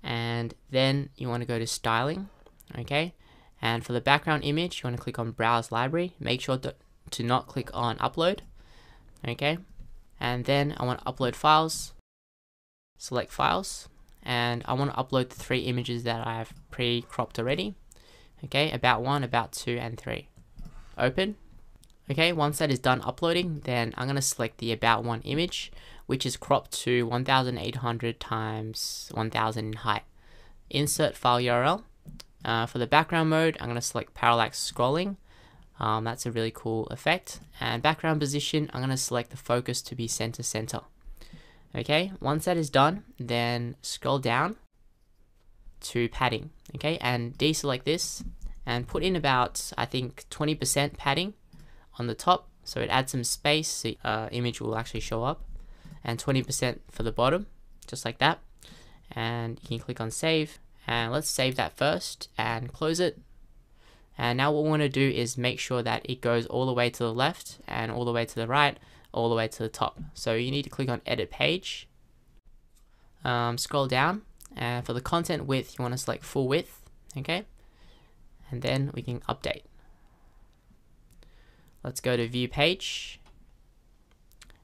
and then you want to go to styling. Okay, and for the background image you want to click on browse library. Make sure to not click on upload. Okay, and then I want to upload files, select files, and I want to upload the 3 images that I have pre-cropped already. Okay, about 1, about 2, and 3. Open. Okay, once that is done uploading, then I'm going to select the about 1 image, which is cropped to 1800 times 1000 in height. Insert file URL. For the background mode, I'm going to select parallax scrolling. That's a really cool effect. And background position, I'm going to select the focus to be center. Okay, once that is done, then scroll down to padding. Okay, and deselect this and put in about, I think, 20% padding on the top, so it adds some space, so image will actually show up, and 20% for the bottom, just like that. And you can click on save, and let's save that first and close it. And now what we want to do is make sure that it goes all the way to the left and all the way to the right, all the way to the top. So you need to click on edit page, scroll down, and for the content width you want to select full width. Okay, and then we can update. Let's go to view page,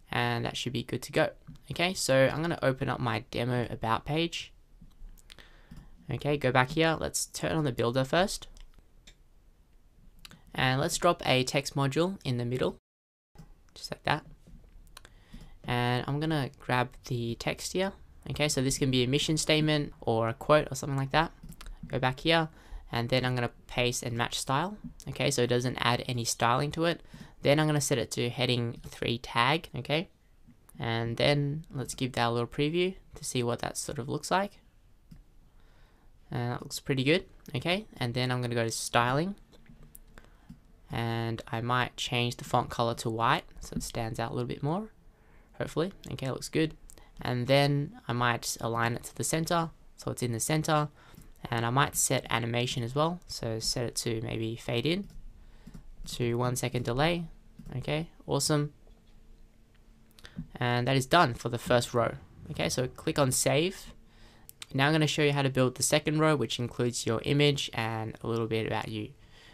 and that should be good to go. Okay, so I'm going to open up my demo about page. Okay, go back here. Let's turn on the builder first, and let's drop a text module in the middle, just like that. And I'm going to grab the text here. Okay, so this can be a mission statement or a quote or something like that. Go back here, and then I'm going to paste and match style. Okay, so it doesn't add any styling to it. Then I'm going to set it to heading 3 tag. Okay, and then let's give that a little preview to see what that sort of looks like. And that looks pretty good. Okay, and then I'm going to go to styling, and I might change the font color to white so it stands out a little bit more. hopefully. Okay, looks good. And then I might align it to the center, so it's in the center. And I might set animation as well, so set it to maybe fade in to 1 second delay. Okay, awesome. And that is done for the first row. Okay, so click on save. Now I'm going to show you how to build the second row, which includes your image and a little bit about you.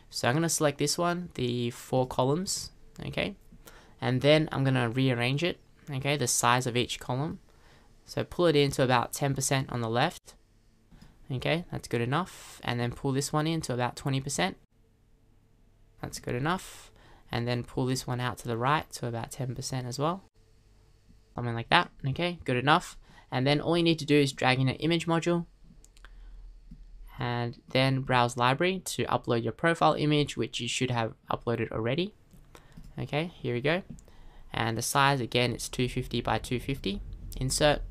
So I'm going to select this one, the 4 columns, okay, and then I'm going to rearrange it, okay, the size of each column. So pull it into about 10% on the left, okay, that's good enough, and then pull this one in to about 20%, that's good enough, and then pull this one out to the right to about 10% as well, something like that, okay, good enough. And then all you need to do is drag in an image module and then browse library to upload your profile image, which you should have uploaded already. Okay, here we go. And the size, again, it's 250 by 250. Insert,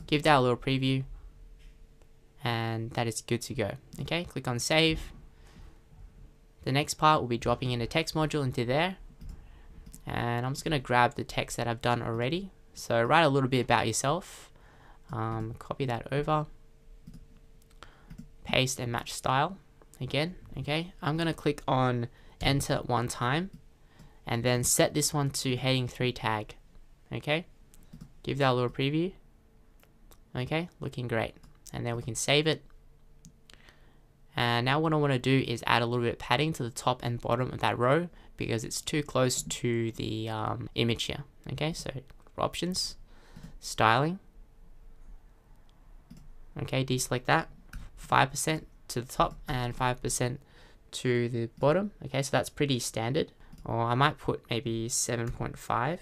give that a little preview, and that is good to go. Okay, click on save. The next part will be dropping in a text module into there. And I'm just going to grab the text that I've done already. So write a little bit about yourself. Copy that over, paste and match style again. Okay, I'm gonna click on enter 1 time and then set this one to heading 3 tag. Okay, give that a little preview. Okay, looking great, and then we can save it. And now what I want to do is add a little bit of padding to the top and bottom of that row because it's too close to the image here. Okay, so options, styling. Okay, deselect that, 5% to the top and 5% to the bottom. Okay, so that's pretty standard. Or I might put maybe 7.5.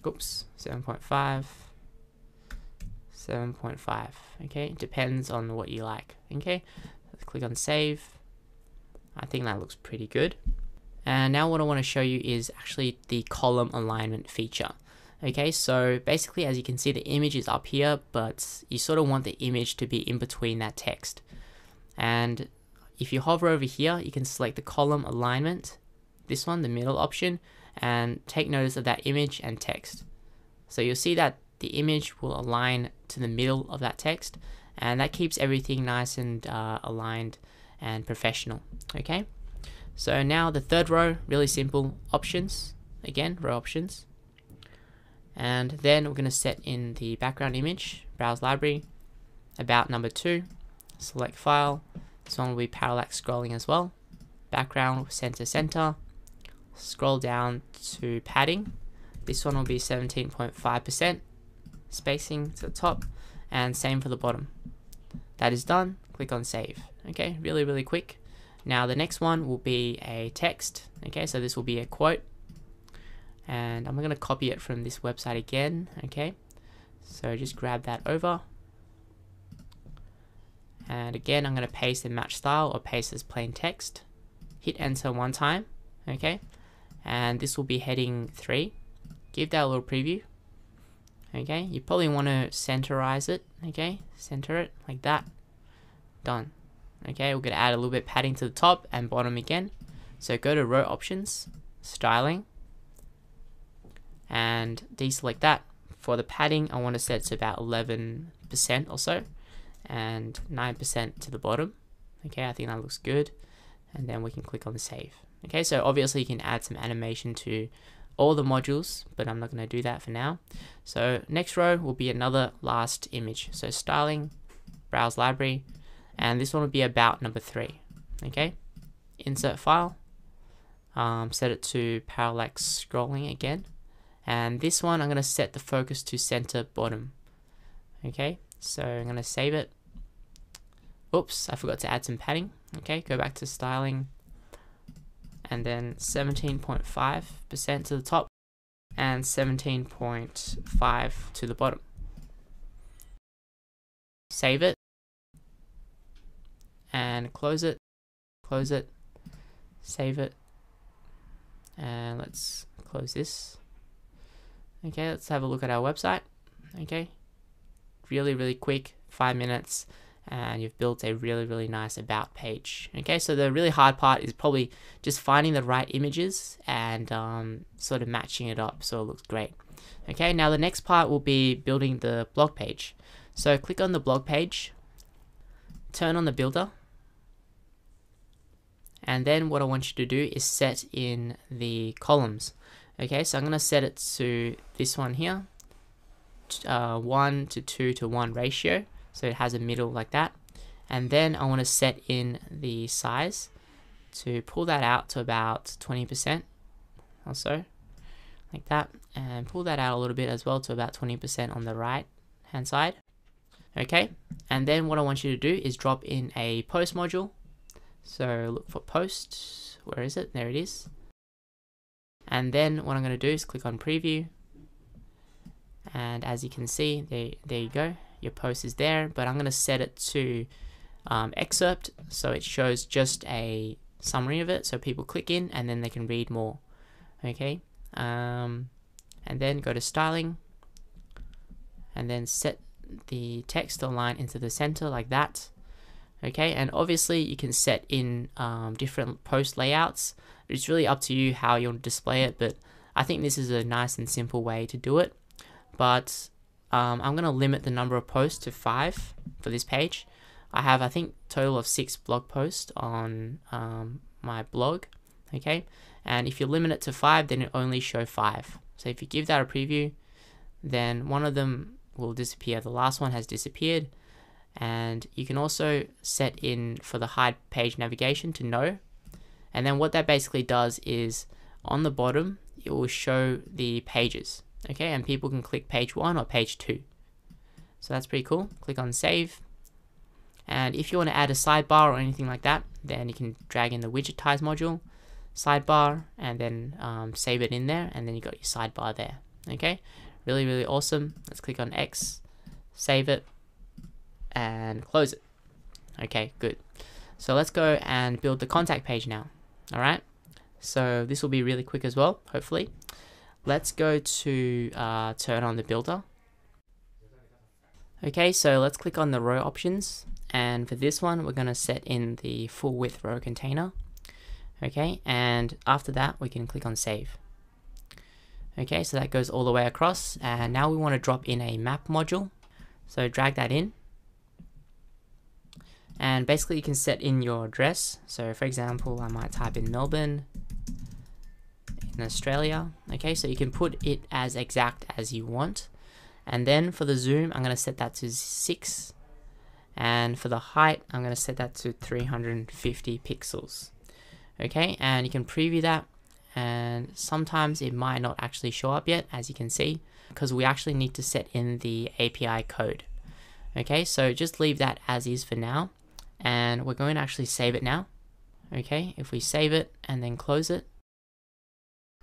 Oops, 7.5. 7.5. Okay, it depends on what you like. Okay, let's click on save. I think that looks pretty good. And now what I want to show you is actually the column alignment feature. Okay, so basically, as you can see, the image is up here, but you sort of want the image to be in between that text. And if you hover over here, you can select the column alignment, this one, the middle option, and take notice of that image and text. So you'll see that the image will align to the middle of that text, and that keeps everything nice and aligned and professional. Okay, so now the third row, really simple, options, again, row options. And then we're going to set in the background image, browse library, about number 2, select file. This one will be parallax scrolling as well. Background, center, scroll down to padding. This one will be 17.5%, spacing to the top, and same for the bottom. That is done, click on save. Okay, really quick. Now the next one will be a text. Okay, so this will be a quote. And I'm going to copy it from this website again. Okay, so just grab that over, and again I'm going to paste and match style or paste as plain text. Hit enter 1 time. Okay, and this will be heading 3. Give that a little preview. Okay, you probably want to centerize it. Okay, center it like that. Done. Okay, we're going to add a little bit of padding to the top and bottom again. So go to row options, styling, and deselect that. For the padding, I want to set it to about 11% or so, and 9% to the bottom. Okay, I think that looks good, and then we can click on save. Okay, so obviously you can add some animation to all the modules, but I'm not going to do that for now. So next row will be another last image. So styling, browse library, and this one will be about number 3. Okay, insert file, set it to parallax scrolling again. And this one, I'm going to set the focus to center bottom. Okay, so I'm going to save it. Oops, I forgot to add some padding. Okay, go back to styling. And then 17.5% to the top and 17.5 to the bottom. Save it. And close it. Close it. Save it. And let's close this. Okay, let's have a look at our website. Okay, really quick, 5 minutes, and you've built a really nice about page. Okay, so the really hard part is probably just finding the right images and sort of matching it up so it looks great. Okay, now the next part will be building the blog page. So click on the blog page, turn on the builder, and then what I want you to do is set in the columns. Okay, so I'm going to set it to this one here, 1 to 2 to 1 ratio, so it has a middle like that. And then I want to set in the size to pull that out to about 20% or so, like that, and pull that out a little bit as well to about 20% on the right hand side. Okay, and then what I want you to do is drop in a post module. So look for post, where is it? There it is. And then what I'm going to do is click on preview, and as you can see, there you go, your post is there, but I'm going to set it to excerpt, so it shows just a summary of it, so people click in and then they can read more. Okay, and then go to styling, and then set the text to align into the center like that. Okay, and obviously you can set in different post layouts. It's really up to you how you want to display it, but I think this is a nice and simple way to do it. But I'm going to limit the number of posts to 5 for this page. I have, I think, total of 6 blog posts on my blog. Okay, and if you limit it to 5, then it only show 5. So if you give that a preview, then one of them will disappear. The last one has disappeared. And you can also set in for the hide page navigation to no. And then what that basically does is on the bottom, it will show the pages. Okay, and people can click page 1 or page 2. So that's pretty cool. Click on save. And if you want to add a sidebar or anything like that, then you can drag in the widgetize module, sidebar, and then save it in there, and then you got your sidebar there. Okay, really awesome. Let's click on X, save it, and close it. Okay, good. So let's go and build the contact page now. All right, so this will be really quick as well, hopefully. Let's go to turn on the builder. Okay, so let's click on the row options, and for this one we're going to set in the full width row container. Okay, and after that we can click on save. Okay, so that goes all the way across, and now we want to drop in a map module. So drag that in, and basically you can set in your address. So for example, I might type in Melbourne in Australia. Okay, so you can put it as exact as you want. And then for the zoom, I'm going to set that to 6, and for the height I'm going to set that to 350 pixels. Okay, and you can preview that, and sometimes it might not actually show up yet, as you can see, because we actually need to set in the API code. Okay, so just leave that as is for now, and we're going to actually save it now. Okay, if we save it and then close it,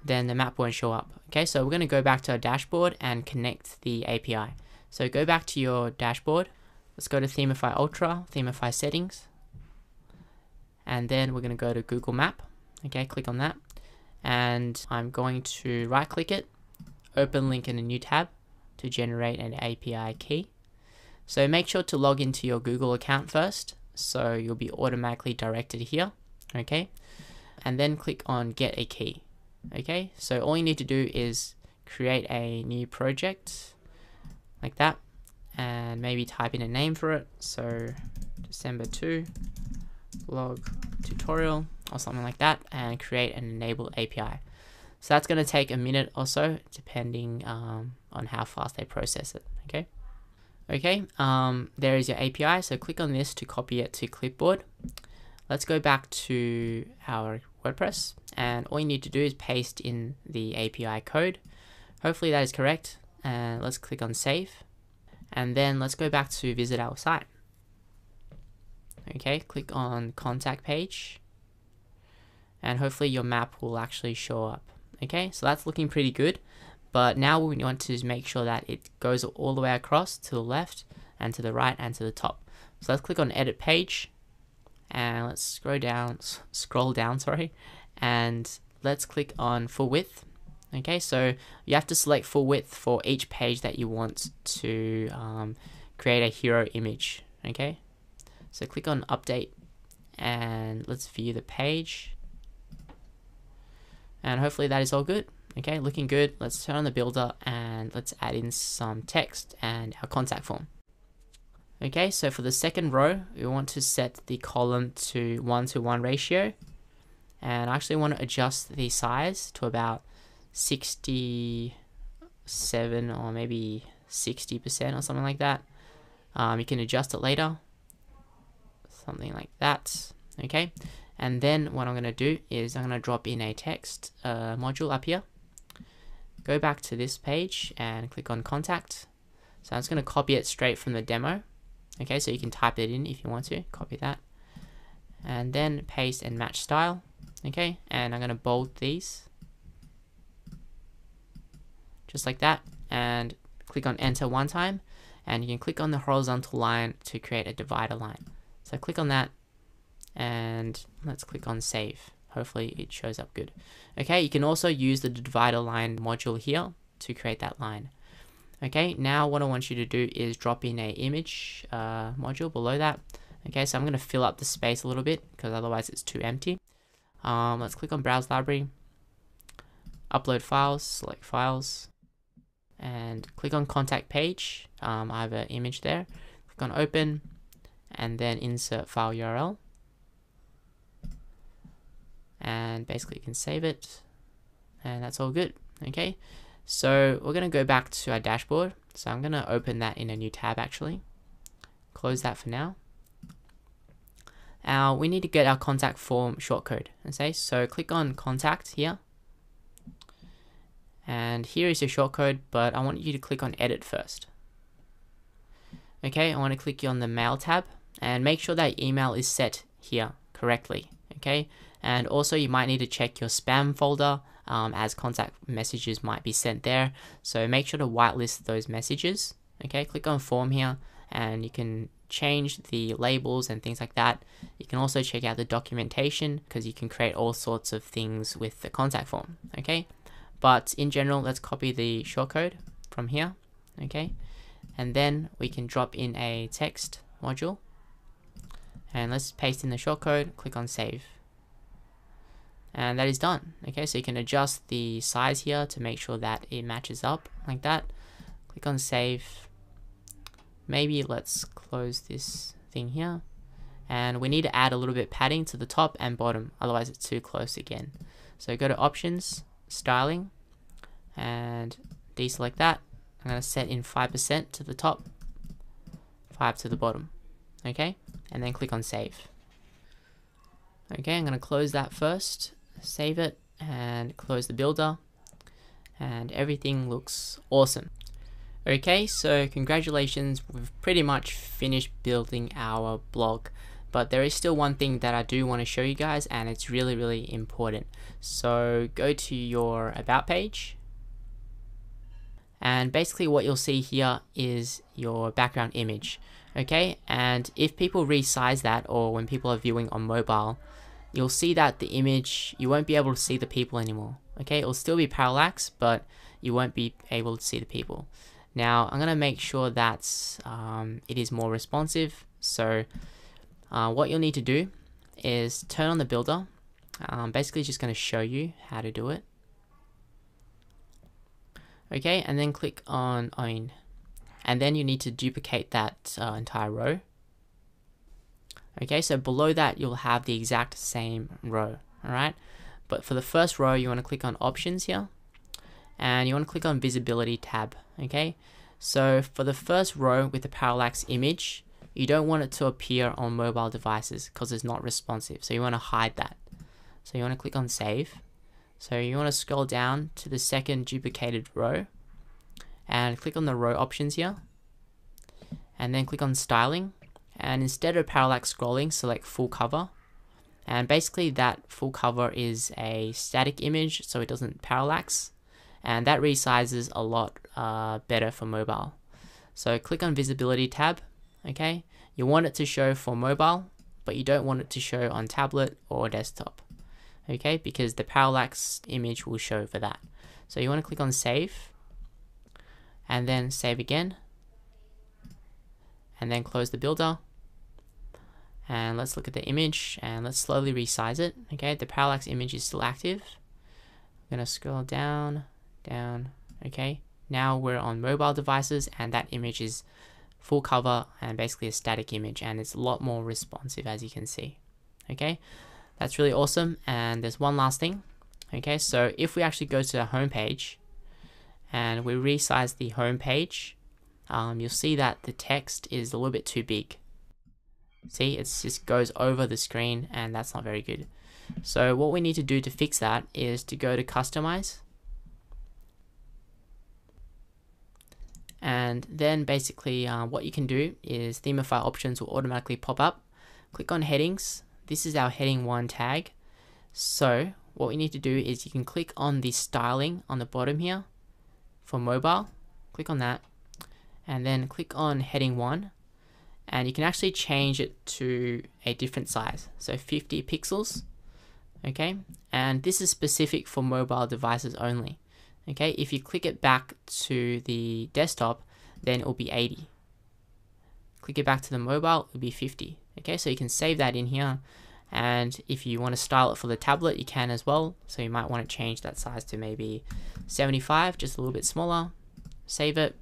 then the map won't show up. Okay, so we're going to go back to our dashboard and connect the API. So go back to your dashboard. Let's go to Themify Ultra, Themify Settings, and then we're going to go to Google Map. Okay, click on that, and I'm going to right click it, open link in a new tab to generate an API key. So make sure to log into your Google account first, so you'll be automatically directed here. Okay, and then click on get a key. Okay, so all you need to do is create a new project like that, and maybe type in a name for it. So December 2 blog tutorial or something like that, and create an enable API. So that's going to take a minute or so, depending on how fast they process it. Okay, there is your API. So click on this to copy it to clipboard. Let's go back to our WordPress, and all you need to do is paste in the API code. Hopefully that is correct, and let's click on save, and then let's go back to visit our site. Okay, click on contact page, and hopefully your map will actually show up. Okay, so that's looking pretty good, but now we want to make sure that it goes all the way across to the left and to the right and to the top. So let's click on edit page, and let's scroll down, sorry, and let's click on full width. Okay, so you have to select full width for each page that you want to create a hero image. Okay, So click on update and let's view the page. And hopefully that is all good. Okay, looking good. Let's turn on the builder and let's add in some text and our contact form. Okay, so for the second row, we want to set the column to 1:1 ratio. And I actually want to adjust the size to about 67 or maybe 60% or something like that. You can adjust it later, something like that. Okay, and then what I'm going to do is I'm going to drop in a text module up here. Go back to this page and click on contact. So I'm just going to copy it straight from the demo. Okay, so you can type it in if you want to, copy that. And then paste and match style. Okay, and I'm going to bold these. Just like that. And click on enter one time. And you can click on the horizontal line to create a divider line. So click on that. And let's click on save. Hopefully it shows up good. Okay, you can also use the divider line module here to create that line. Okay, now what I want you to do is drop in a image module below that. Okay, so I'm going to fill up the space a little bit because otherwise it's too empty. Let's click on browse library, upload files, select files, and click on contact page. I have an image there. Click on open and then insert file URL. And basically you can save it and that's all good. Okay, so we're going to go back to our dashboard. So I'm going to open that in a new tab actually. Close that for now. We need to get our contact form shortcode. Okay, so click on contact here. And here is your shortcode, but I want you to click on edit first. Okay, I want to click on the mail tab and make sure that email is set here correctly. Okay, and also you might need to check your spam folder as contact messages might be sent there. So make sure to whitelist those messages. Okay, click on form here and you can change the labels and things like that. You can also check out the documentation because you can create all sorts of things with the contact form. Okay, but in general, let's copy the shortcode from here. Okay, and then we can drop in a text module and let's paste in the shortcode, click on save. And that is done. Okay, so you can adjust the size here to make sure that it matches up like that. Click on save. Maybe let's close this thing here. And we need to add a little bit padding to the top and bottom, otherwise it's too close again. So go to options, styling, and deselect that. I'm going to set in 5% to the top, 5 to the bottom. Okay, and then click on save. Okay, I'm going to close that first, save it, and close the builder, and everything looks awesome. Okay, so congratulations, we've pretty much finished building our blog, but there is still one thing that I do want to show you guys, and it's really important. So go to your about page, and basically what you'll see here is your background image. Okay, and if people resize that, or when people are viewing on mobile, you'll see that the image, you won't be able to see the people anymore. Okay, it'll still be parallax, but you won't be able to see the people. Now I'm going to make sure that it is more responsive. So what you'll need to do is turn on the builder. Basically just going to show you how to do it. Okay, and then click on own. And then you need to duplicate that entire row. Okay, so below that you'll have the exact same row. Alright, but for the first row you want to click on options here. And you want to click on visibility tab. Okay, so for the first row with the parallax image, you don't want it to appear on mobile devices because it's not responsive, so you want to hide that. So you want to click on save. So you want to scroll down to the second duplicated row and click on the row options here, and then click on styling, and instead of parallax scrolling, select full cover. And basically that full cover is a static image, so it doesn't parallax, and that resizes a lot better for mobile. So click on visibility tab. Okay, you want it to show for mobile, but you don't want it to show on tablet or desktop. Okay, because the parallax image will show for that. So you want to click on save, and then save again, and then close the builder. and let's look at the image and let's slowly resize it. Okay, the parallax image is still active. I'm gonna scroll down. Okay, now we're on mobile devices and that image is full cover and basically a static image, and it's a lot more responsive, as you can see. Okay, that's really awesome. And there's one last thing. Okay, so if we actually go to the home page and we resize the home page, you'll see that the text is a little bit too big. See, it just goes over the screen, and that's not very good. So what we need to do to fix that is to go to customize, and then basically what you can do is themify options will automatically pop up. Click on headings. This is our heading 1 tag. So what we need to do is you can click on the styling on the bottom here for mobile. Click on that and then click on heading 1, and you can actually change it to a different size, so 50 pixels. Okay, and this is specific for mobile devices only. Okay, if you click it back to the desktop, then it will be 80. Click it back to the mobile, it will be 50. Okay, so you can save that in here, and if you want to style it for the tablet, you can as well. So you might want to change that size to maybe 75, just a little bit smaller. Save it,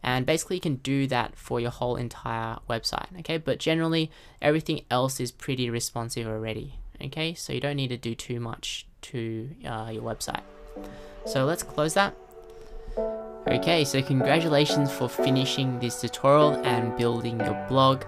and basically you can do that for your whole entire website. Okay, but generally everything else is pretty responsive already. Okay, so you don't need to do too much to your website. So let's close that. Okay, so congratulations for finishing this tutorial and building your blog.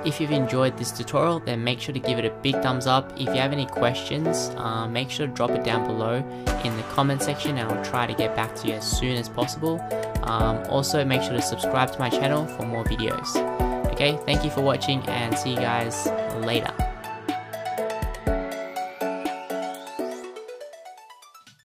If you've enjoyed this tutorial, then make sure to give it a big thumbs up. If you have any questions, make sure to drop it down below in the comment section, and I'll try to get back to you as soon as possible. Also, make sure to subscribe to my channel for more videos. Okay, thank you for watching, and see you guys later.